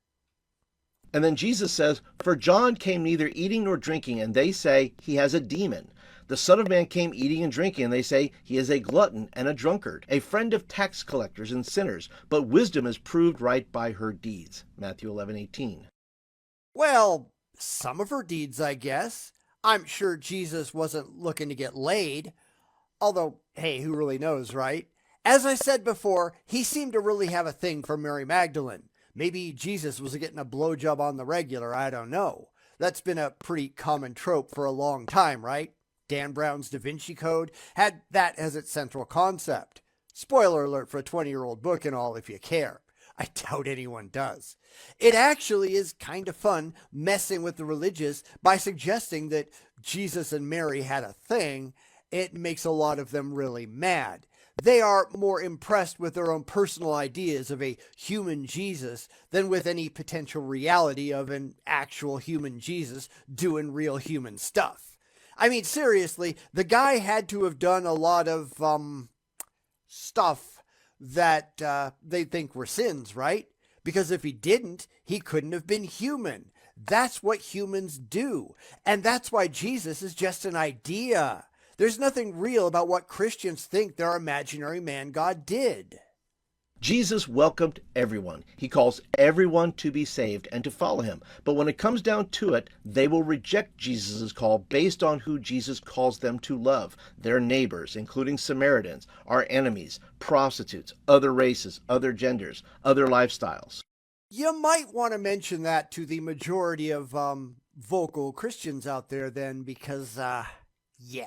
And then Jesus says, "For John came neither eating nor drinking, and they say he has a demon. The Son of Man came eating and drinking, and they say he is a glutton and a drunkard, a friend of tax collectors and sinners. But wisdom is proved right by her deeds." Matthew 11:18. Well, some of her deeds, I guess. I'm sure Jesus wasn't looking to get laid. Although, hey, who really knows, right? As I said before, he seemed to really have a thing for Mary Magdalene. Maybe Jesus was getting a blowjob on the regular, I don't know. That's been a pretty common trope for a long time, right? Dan Brown's Da Vinci Code had that as its central concept. Spoiler alert for a 20-year-old book and all if you care. I doubt anyone does. It actually is kind of fun messing with the religious by suggesting that Jesus and Mary had a thing. It makes a lot of them really mad. They are more impressed with their own personal ideas of a human Jesus than with any potential reality of an actual human Jesus doing real human stuff. I mean, seriously, the guy had to have done a lot of, stuff that they think were sins, right? Because if he didn't, he couldn't have been human. That's what humans do. And that's why Jesus is just an idea. There's nothing real about what Christians think their imaginary man God did. Jesus welcomed everyone. He calls everyone to be saved and to follow him. But when it comes down to it, they will reject Jesus' call based on who Jesus calls them to love. Their neighbors, including Samaritans, our enemies, prostitutes, other races, other genders, other lifestyles. You might want to mention that to the majority of vocal Christians out there then, because, yeah.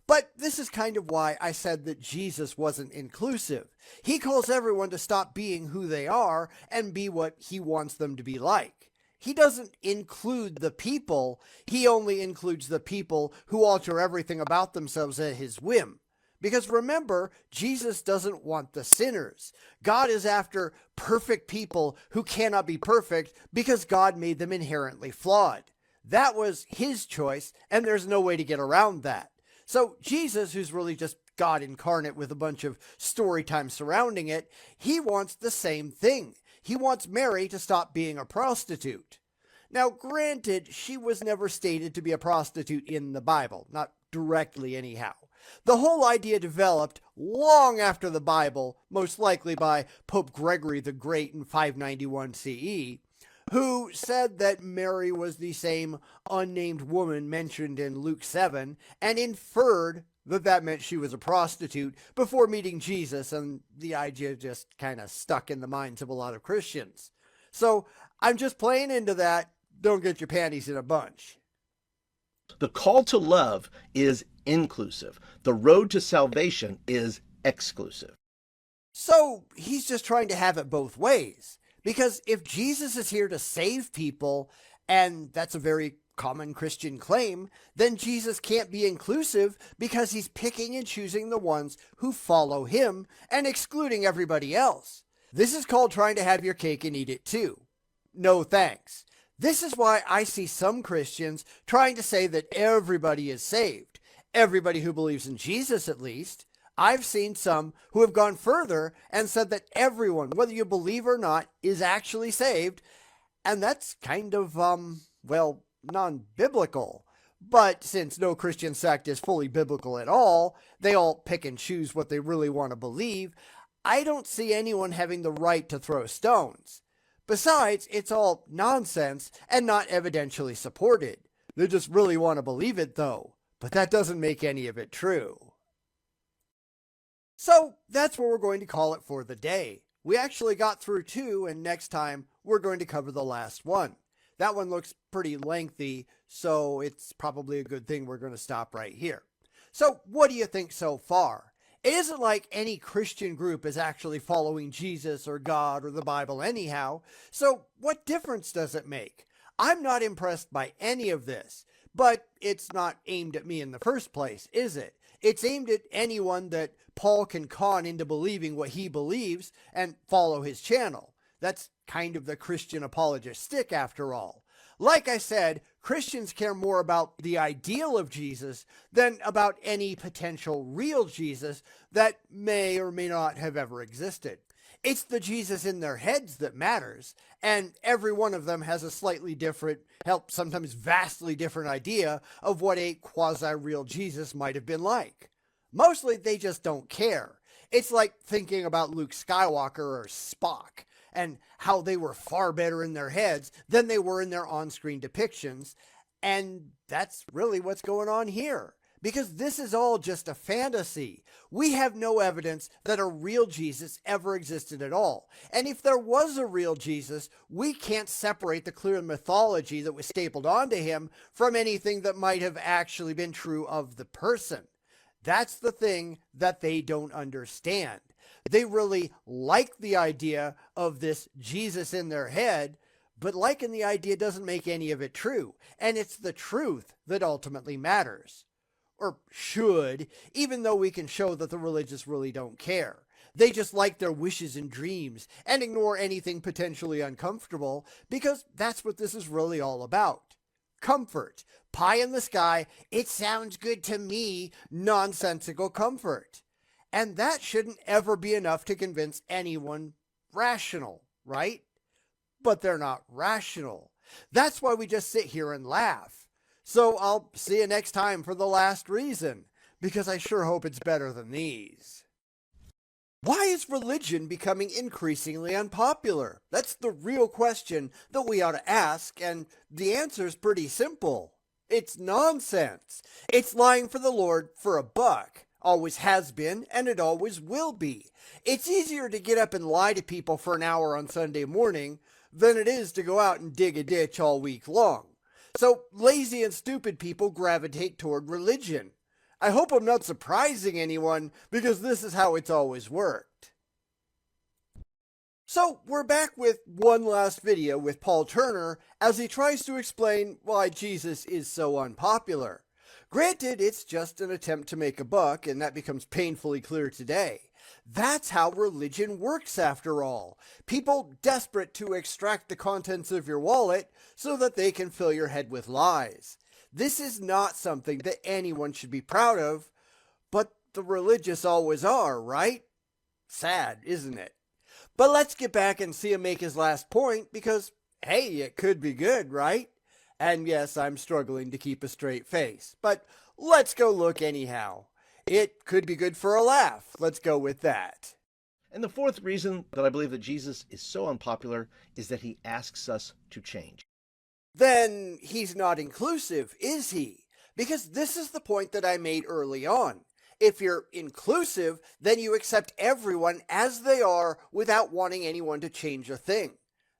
But this is kind of why I said that Jesus wasn't inclusive. He calls everyone to stop being who they are and be what he wants them to be like. He doesn't include the people. He only includes the people who alter everything about themselves at his whim. Because remember, Jesus doesn't want the sinners. God is after perfect people who cannot be perfect because God made them inherently flawed. That was his choice, and there's no way to get around that. So Jesus, who's really just God incarnate with a bunch of story time surrounding it, he wants the same thing. He wants Mary to stop being a prostitute. Now, granted, she was never stated to be a prostitute in the Bible, not directly anyhow. The whole idea developed long after the Bible, most likely by Pope Gregory the Great in 591 CE, who said that Mary was the same unnamed woman mentioned in Luke 7 and inferred that that meant she was a prostitute before meeting Jesus, and the idea just kind of stuck in the minds of a lot of Christians. So I'm just playing into that. Don't get your panties in a bunch. The call to love is inclusive. The road to salvation is exclusive. So he's just trying to have it both ways. Because if Jesus is here to save people, and that's a very common Christian claim, then Jesus can't be inclusive because he's picking and choosing the ones who follow him and excluding everybody else. This is called trying to have your cake and eat it too. No thanks. This is why I see some Christians trying to say that everybody is saved. Everybody who believes in Jesus, at least. I've seen some who have gone further and said that everyone, whether you believe or not, is actually saved. And that's kind of, non-biblical. But since no Christian sect is fully biblical at all, they all pick and choose what they really want to believe. I don't see anyone having the right to throw stones. Besides, it's all nonsense and not evidentially supported. They just really want to believe it, though. But that doesn't make any of it true. So that's what we're going to call it for the day. We actually got through 2, and next time we're going to cover the last one. That one looks pretty lengthy, so it's probably a good thing we're going to stop right here. So what do you think so far? It isn't like any Christian group is actually following Jesus or God or the Bible anyhow, so what difference does it make? I'm not impressed by any of this, but it's not aimed at me in the first place, is it? It's aimed at anyone that Paul can con into believing what he believes and follow his channel. That's kind of the Christian apologist stick after all. Like I said, Christians care more about the ideal of Jesus than about any potential real Jesus that may or may not have ever existed. It's the Jesus in their heads that matters, and every one of them has a slightly different, sometimes vastly different idea of what a quasi-real Jesus might have been like. Mostly they just don't care. It's like thinking about Luke Skywalker or Spock, and how they were far better in their heads than they were in their on-screen depictions, and that's really what's going on here. because this is all just a fantasy. We have no evidence that a real Jesus ever existed at all. And if there was a real Jesus, we can't separate the clear mythology that was stapled onto him from anything that might have actually been true of the person. That's the thing that they don't understand. They really like the idea of this Jesus in their head, but liking the idea doesn't make any of it true. And it's the truth that ultimately matters. Or should, even though we can show that the religious really don't care. They just like their wishes and dreams and ignore anything potentially uncomfortable, because that's what this is really all about. Comfort. Pie in the sky, it sounds good to me, nonsensical comfort. And that shouldn't ever be enough to convince anyone rational, right? But they're not rational. That's why we just sit here and laugh. So I'll see you next time for the last reason, because I sure hope it's better than these. Why is religion becoming increasingly unpopular? That's the real question that we ought to ask, and the answer is pretty simple. It's nonsense. It's lying for the Lord for a buck. Always has been, and it always will be. It's easier to get up and lie to people for an hour on Sunday morning than it is to go out and dig a ditch all week long. So lazy and stupid people gravitate toward religion. I hope I'm not surprising anyone, because this is how it's always worked. So we're back with one last video with Paul Turner as he tries to explain why Jesus is so unpopular. Granted, it's just an attempt to make a buck, and that becomes painfully clear today. That's how religion works after all. People desperate to extract the contents of your wallet so that they can fill your head with lies. This is not something that anyone should be proud of, but the religious always are, right? Sad, isn't it? But let's get back and see him make his last point, because, hey, it could be good, right? And yes, I'm struggling to keep a straight face, but let's go look anyhow. It could be good for a laugh. Let's go with that. And the fourth reason that I believe that Jesus is so unpopular is that he asks us to change. Then he's not inclusive, is he? Because this is the point that I made early on. If you're inclusive, then you accept everyone as they are without wanting anyone to change a thing.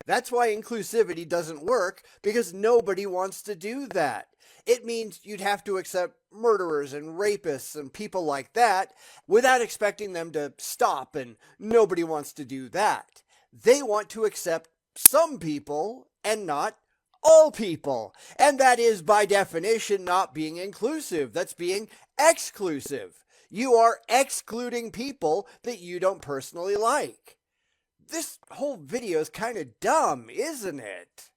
That's why inclusivity doesn't work, because nobody wants to do that. It means you'd have to accept murderers and rapists and people like that without expecting them to stop, and nobody wants to do that. They want to accept some people and not all people. And that is by definition not being inclusive. That's being exclusive. You are excluding people that you don't personally like. This whole video is kind of dumb, isn't it?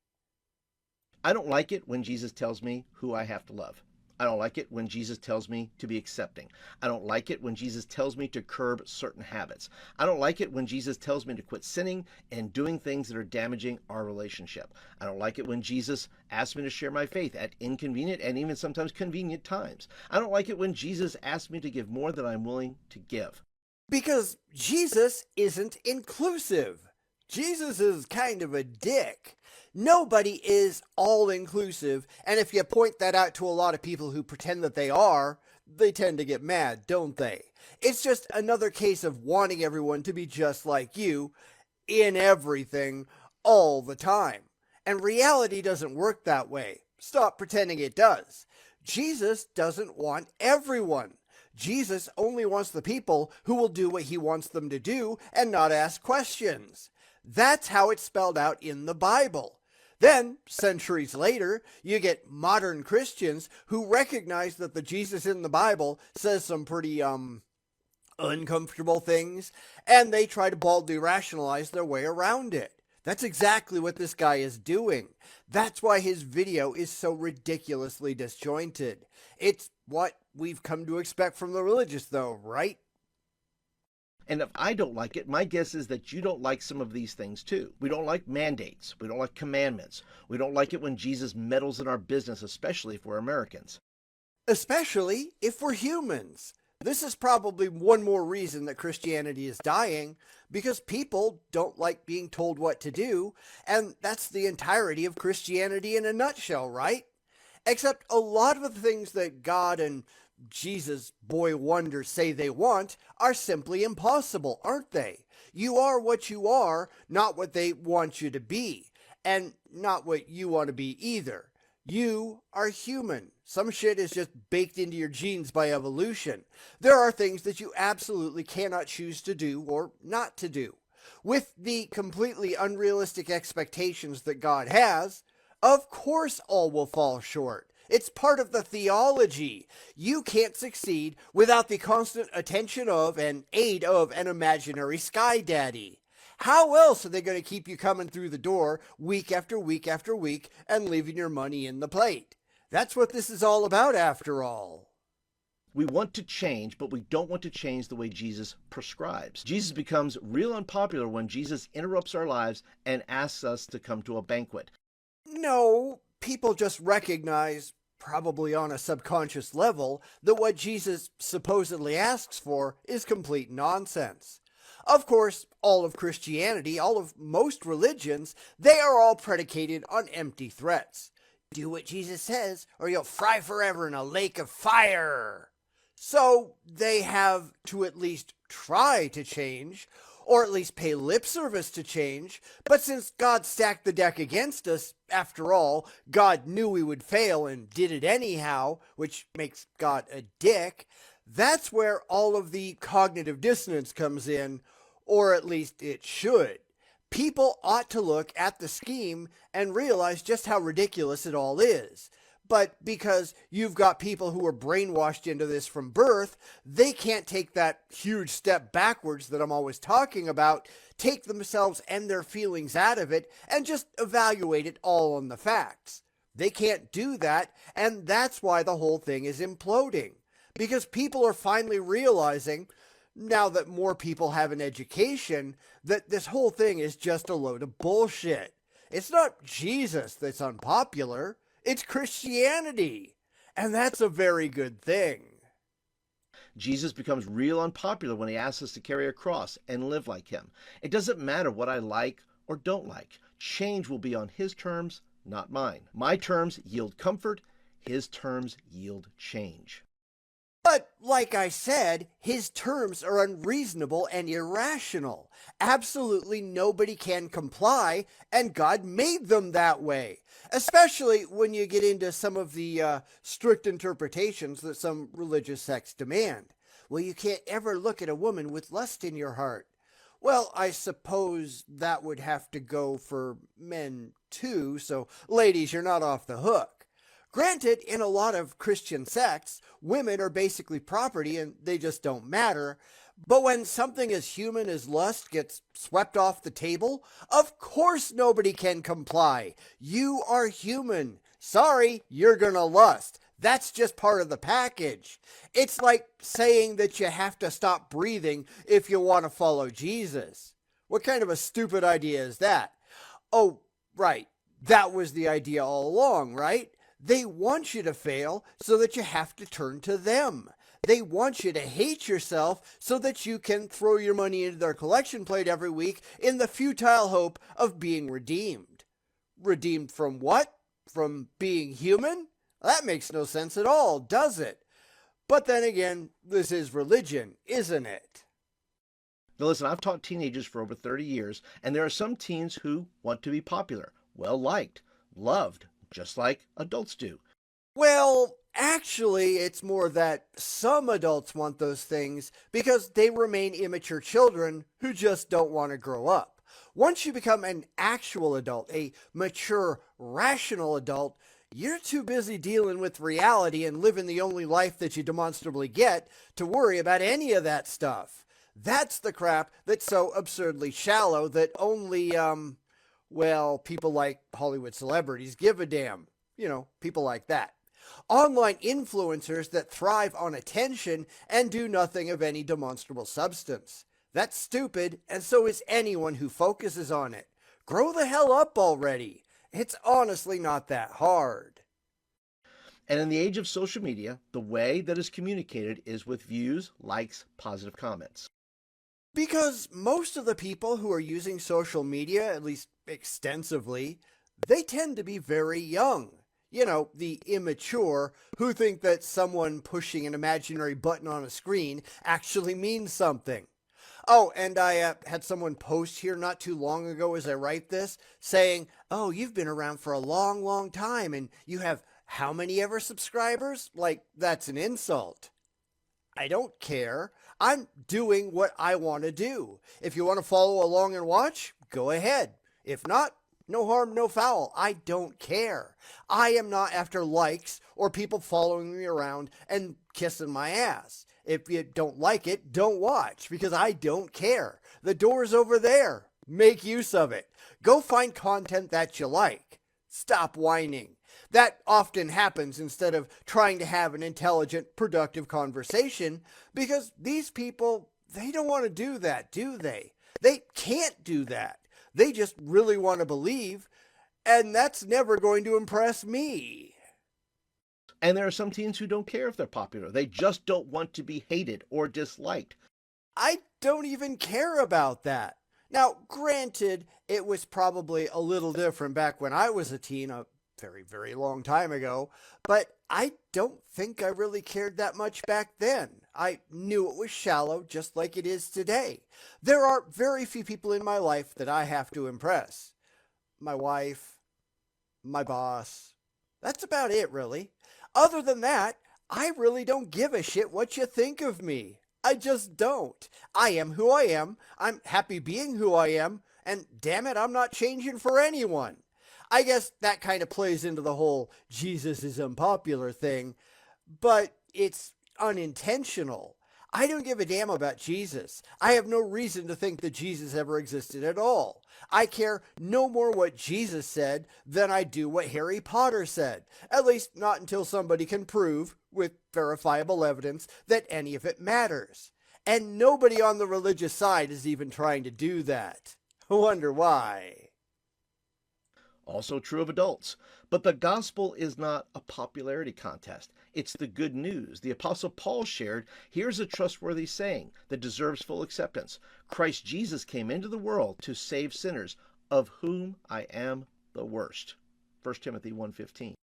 I don't like it when Jesus tells me who I have to love. I don't like it when Jesus tells me to be accepting. I don't like it when Jesus tells me to curb certain habits. I don't like it when Jesus tells me to quit sinning and doing things that are damaging our relationship. I don't like it when Jesus asks me to share my faith at inconvenient and even sometimes convenient times. I don't like it when Jesus asks me to give more than I'm willing to give. Because Jesus isn't inclusive. Jesus is kind of a dick. Nobody is all-inclusive, and if you point that out to a lot of people who pretend that they are, they tend to get mad, don't they? It's just another case of wanting everyone to be just like you in everything all the time. And reality doesn't work that way. Stop pretending it does. Jesus doesn't want everyone. Jesus only wants the people who will do what he wants them to do and not ask questions. That's how it's spelled out in the Bible. Then, centuries later, you get modern Christians who recognize that the Jesus in the Bible says some pretty, uncomfortable things, and they try to baldly rationalize their way around it. That's exactly what this guy is doing. That's why his video is so ridiculously disjointed. It's what we've come to expect from the religious, though, right? And if I don't like it, my guess is that you don't like some of these things too. We don't like mandates. We don't like commandments. We don't like it when Jesus meddles in our business, especially if we're Americans. Especially if we're humans. This is probably one more reason that Christianity is dying, because people don't like being told what to do, and that's the entirety of Christianity in a nutshell, right? Except a lot of the things that God and Jesus' boy wonders say they want are simply impossible, aren't they? You are what you are, not what they want you to be, and not what you want to be either. You are human. Some shit is just baked into your genes by evolution. There are things that you absolutely cannot choose to do or not to do. With the completely unrealistic expectations that God has, of course all will fall short. It's part of the theology. You can't succeed without the constant attention of and aid of an imaginary sky daddy. How else are they going to keep you coming through the door week after week after week and leaving your money in the plate? That's what this is all about, after all. We want to change, but we don't want to change the way Jesus prescribes. Jesus becomes real unpopular when Jesus interrupts our lives and asks us to come to a banquet. No, people just recognize, probably on a subconscious level, that what Jesus supposedly asks for is complete nonsense. Of course, all of Christianity, all of most religions, they are all predicated on empty threats. Do what Jesus says, or you'll fry forever in a lake of fire. So they have to at least try to change, or at least pay lip service to change. But since God stacked the deck against us, after all, God knew we would fail and did it anyhow, which makes God a dick. That's where all of the cognitive dissonance comes in, or at least it should. People ought to look at the scheme and realize just how ridiculous it all is. But because you've got people who are brainwashed into this from birth, they can't take that huge step backwards that I'm always talking about, take themselves and their feelings out of it, and just evaluate it all on the facts. They can't do that, and that's why the whole thing is imploding. Because people are finally realizing, now that more people have an education, that this whole thing is just a load of bullshit. It's not Jesus that's unpopular. It's Christianity. And that's a very good thing. Jesus becomes real unpopular when he asks us to carry a cross and live like him. It doesn't matter what I like or don't like. Change will be on his terms, not mine. My terms yield comfort. His terms yield change. But, like I said, his terms are unreasonable and irrational. Absolutely nobody can comply, and God made them that way. Especially when you get into some of the strict interpretations that some religious sects demand. Well, you can't ever look at a woman with lust in your heart. Well, I suppose that would have to go for men too, so ladies, you're not off the hook. Granted, in a lot of Christian sects, women are basically property and they just don't matter. But when something as human as lust gets swept off the table, of course nobody can comply. You are human. Sorry, you're gonna lust. That's just part of the package. It's like saying that you have to stop breathing if you want to follow Jesus. What kind of a stupid idea is that? Oh, right. That was the idea all along, right? They want you to fail so that you have to turn to them. They want you to hate yourself so that you can throw your money into their collection plate every week in the futile hope of being redeemed. Redeemed from what? From being human? That makes no sense at all, does it? But then again, this is religion, isn't it? Now listen, I've taught teenagers for over 30 years, and there are some teens who want to be popular, well-liked, loved, just like adults do. Well, actually, it's more that some adults want those things because they remain immature children who just don't want to grow up. Once you become an actual adult, a mature, rational adult, you're too busy dealing with reality and living the only life that you demonstrably get to worry about any of that stuff. That's the crap that's so absurdly shallow that only, people like Hollywood celebrities give a damn. You know, people like that. Online influencers that thrive on attention and do nothing of any demonstrable substance. That's stupid, and so is anyone who focuses on it. Grow the hell up already. It's honestly not that hard. And in the age of social media, the way that is communicated is with views, likes, positive comments. Because most of the people who are using social media, at least extensively, they tend to be very young. You know, the immature who think that someone pushing an imaginary button on a screen actually means something. Oh, and I had someone post here not too long ago as I write this saying, "Oh, you've been around for a long, long time and you have how many ever subscribers?" Like, that's an insult. I don't care. I'm doing what I want to do. If you want to follow along and watch, go ahead. If not, no harm, no foul. I don't care. I am not after likes or people following me around and kissing my ass. If you don't like it, don't watch because I don't care. The door's over there. Make use of it. Go find content that you like. Stop whining. That often happens instead of trying to have an intelligent, productive conversation because these people, they don't want to do that, do they? They can't do that. They just really want to believe, and that's never going to impress me. And there are some teens who don't care if they're popular. They just don't want to be hated or disliked. I don't even care about that. Now, granted, it was probably a little different back when I was a teen, a very, very long time ago, but I don't think I really cared that much back then. I knew it was shallow, just like it is today. There are very few people in my life that I have to impress. My wife, my boss. That's about it, really. Other than that, I really don't give a shit what you think of me. I just don't. I am who I am. I'm happy being who I am. And damn it, I'm not changing for anyone. I guess that kind of plays into the whole Jesus is unpopular thing, but it's unintentional. I don't give a damn about Jesus. I have no reason to think that Jesus ever existed at all. I care no more what Jesus said than I do what Harry Potter said. At least not until somebody can prove, with verifiable evidence, that any of it matters. And nobody on the religious side is even trying to do that. I wonder why. Also true of adults. But the gospel is not a popularity contest. It's the good news. The Apostle Paul shared, here's a trustworthy saying that deserves full acceptance. Christ Jesus came into the world to save sinners, of whom I am the worst. 1 Timothy 1:15.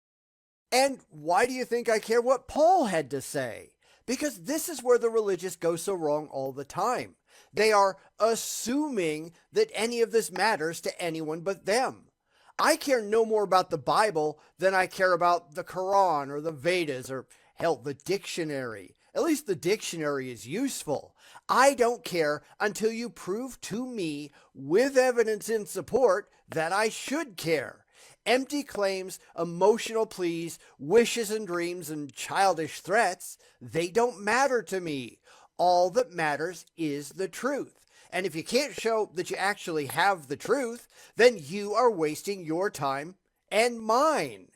And why do you think I care what Paul had to say? Because this is where the religious go so wrong all the time. They are assuming that any of this matters to anyone but them. I care no more about the Bible than I care about the Quran or the Vedas or, hell, the dictionary. At least the dictionary is useful. I don't care until you prove to me, with evidence in support, that I should care. Empty claims, emotional pleas, wishes and dreams, and childish threats, they don't matter to me. All that matters is the truth. And if you can't show that you actually have the truth, then you are wasting your time and mine.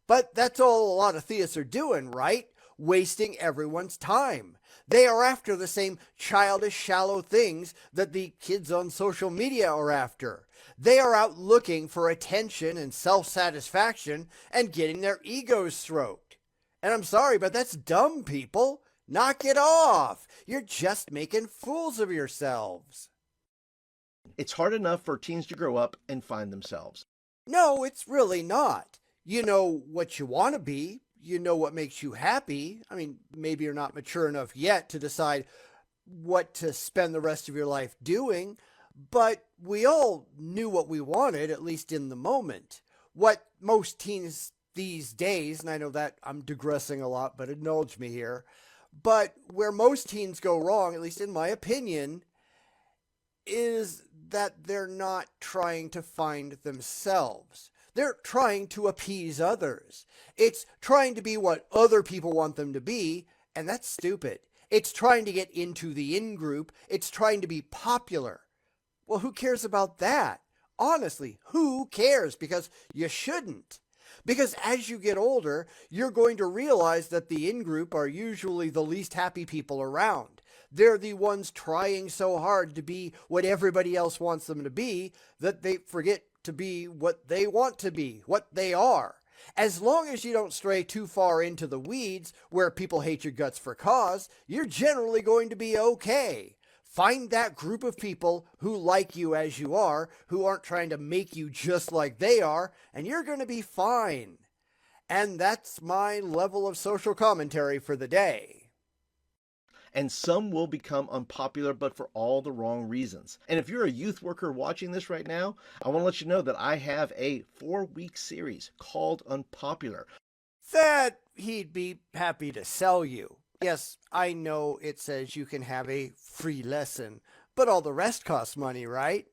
But that's all a lot of theists are doing, right? Wasting everyone's time. They are after the same childish, shallow things that the kids on social media are after. They are out looking for attention and self-satisfaction and getting their egos stroked. And I'm sorry, but that's dumb, people. Knock it off. You're just making fools of yourselves. It's hard enough for teens to grow up and find themselves. No, it's really not. You know what you want to be. You know what makes you happy. I mean, maybe you're not mature enough yet to decide what to spend the rest of your life doing, but we all knew what we wanted, at least in the moment. What most teens these days, and I know that I'm digressing a lot, but indulge me here, but where most teens go wrong, at least in my opinion, is that they're not trying to find themselves. They're trying to appease others. It's trying to be what other people want them to be, and that's stupid. It's trying to get into the in-group. It's trying to be popular. Well, who cares about that? Honestly, who cares? Because you shouldn't. Because as you get older, you're going to realize that the in-group are usually the least happy people around. They're the ones trying so hard to be what everybody else wants them to be that they forget to be what they want to be, what they are. As long as you don't stray too far into the weeds where people hate your guts for cause, you're generally going to be okay. Find that group of people who like you as you are, who aren't trying to make you just like they are, and you're going to be fine. And that's my level of social commentary for the day. And some will become unpopular, but for all the wrong reasons. And if you're a youth worker watching this right now, I want to let you know that I have a 4-week series called Unpopular. That he'd be happy to sell you. Yes, I know it says you can have a free lesson, but all the rest costs money, right?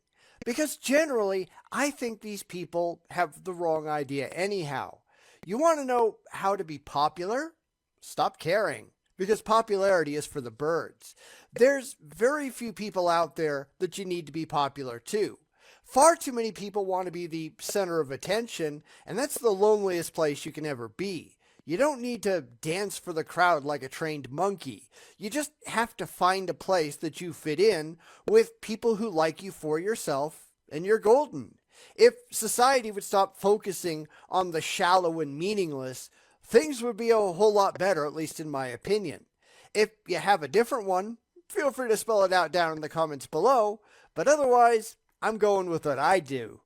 Because generally, I think these people have the wrong idea anyhow. You want to know how to be popular? Stop caring, because popularity is for the birds. There's very few people out there that you need to be popular to. Far too many people want to be the center of attention, and that's the loneliest place you can ever be. You don't need to dance for the crowd like a trained monkey. You just have to find a place that you fit in with people who like you for yourself, and you're golden. If society would stop focusing on the shallow and meaningless, things would be a whole lot better, at least in my opinion. If you have a different one, feel free to spell it out down in the comments below, but otherwise, I'm going with what I do.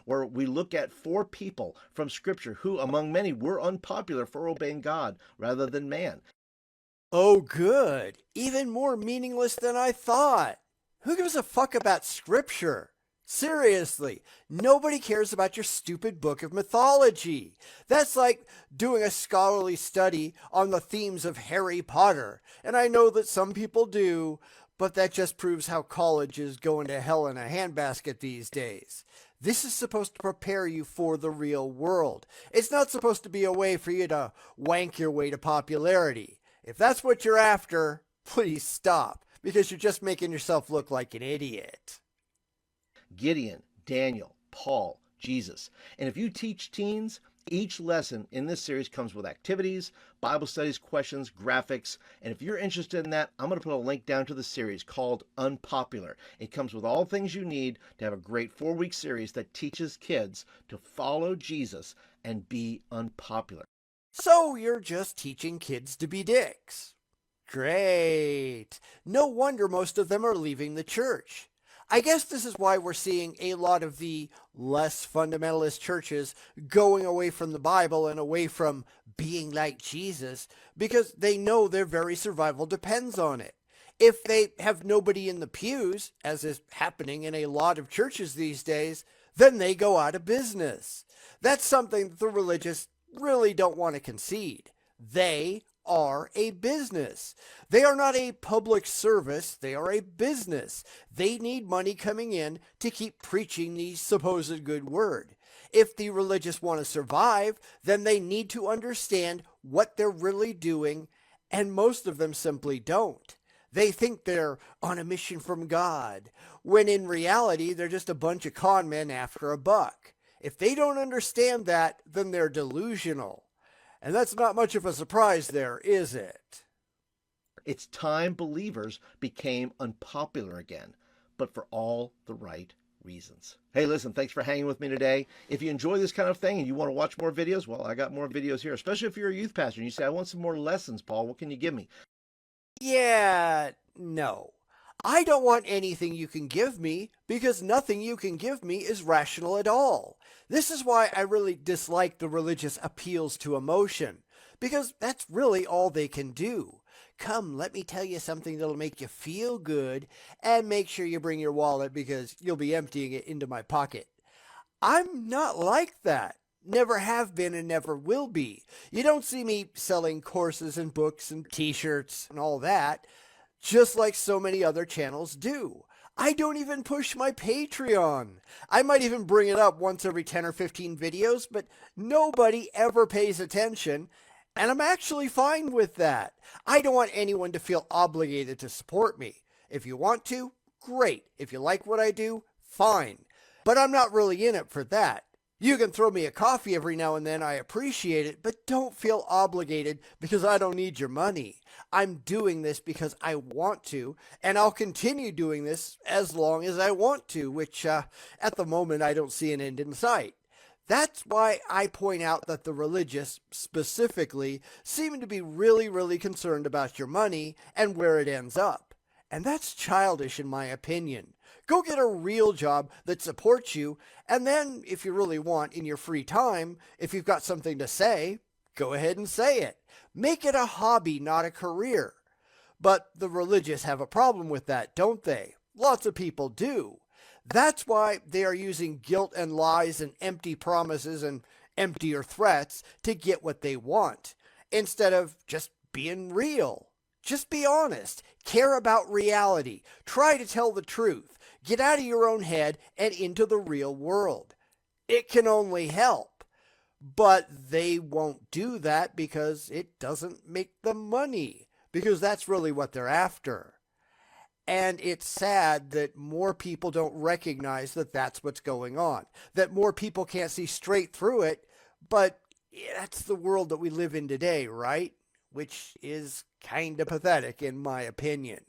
Where we look at 4 people from Scripture who, among many, were unpopular for obeying God rather than man. Oh, good. Even more meaningless than I thought. Who gives a fuck about Scripture? Seriously, nobody cares about your stupid book of mythology. That's like doing a scholarly study on the themes of Harry Potter. And I know that some people do, but that just proves how college is going to hell in a handbasket these days. This is supposed to prepare you for the real world. It's not supposed to be a way for you to wank your way to popularity. If that's what you're after, please stop, because you're just making yourself look like an idiot. Gideon, Daniel, Paul, Jesus. And if you teach teens, each lesson in this series comes with activities, Bible studies, questions, graphics. And if you're interested in that, I'm going to put a link down to the series called Unpopular. It comes with all things you need to have a great 4-week series that teaches kids to follow Jesus and be unpopular. So you're just teaching kids to be dicks. Great. No wonder most of them are leaving the church. I guess this is why we're seeing a lot of the less fundamentalist churches going away from the Bible and away from being like Jesus, because they know their very survival depends on it. If they have nobody in the pews, as is happening in a lot of churches these days, then they go out of business. That's something that the religious really don't want to concede. They are a business. They are not a public service. They are a business. They need money coming in to keep preaching the supposed good word. If the religious want to survive, then they need to understand what they're really doing, and most of them simply don't. They think they're on a mission from God, when in reality they're just a bunch of con men after a buck. If they don't understand that, then they're delusional. And that's not much of a surprise there, is it? It's time believers became unpopular again, but for all the right reasons. Hey, listen, thanks for hanging with me today. If you enjoy this kind of thing and you want to watch more videos, well, I got more videos here, especially if you're a youth pastor and you say, I want some more lessons, Paul. What can you give me? Yeah, no. I don't want anything you can give me, because nothing you can give me is rational at all. This is why I really dislike the religious appeals to emotion, because that's really all they can do. Come, let me tell you something that'll make you feel good, and make sure you bring your wallet, because you'll be emptying it into my pocket. I'm not like that. Never have been and never will be. You don't see me selling courses and books and t-shirts and all that, just like so many other channels do. I don't even push my Patreon. I might even bring it up once every 10 or 15 videos, but nobody ever pays attention, and I'm actually fine with that. I don't want anyone to feel obligated to support me. If you want to, great. If you like what I do, fine. But I'm not really in it for that. You can throw me a coffee every now and then, I appreciate it, but don't feel obligated, because I don't need your money. I'm doing this because I want to, and I'll continue doing this as long as I want to, which at the moment I don't see an end in sight. That's why I point out that the religious, specifically, seem to be really concerned about your money and where it ends up. And that's childish in my opinion. Go get a real job that supports you, and then, if you really want, in your free time, if you've got something to say, go ahead and say it. Make it a hobby, not a career. But the religious have a problem with that, don't they? Lots of people do. That's why they are using guilt and lies and empty promises and emptier threats to get what they want, instead of just being real. Just be honest. Care about reality. Try to tell the truth. Get out of your own head and into the real world. It can only help. But they won't do that because it doesn't make them money. Because that's really what they're after. And it's sad that more people don't recognize that that's what's going on. That more people can't see straight through it. But that's the world that we live in today, right? Which is kind of pathetic in my opinion.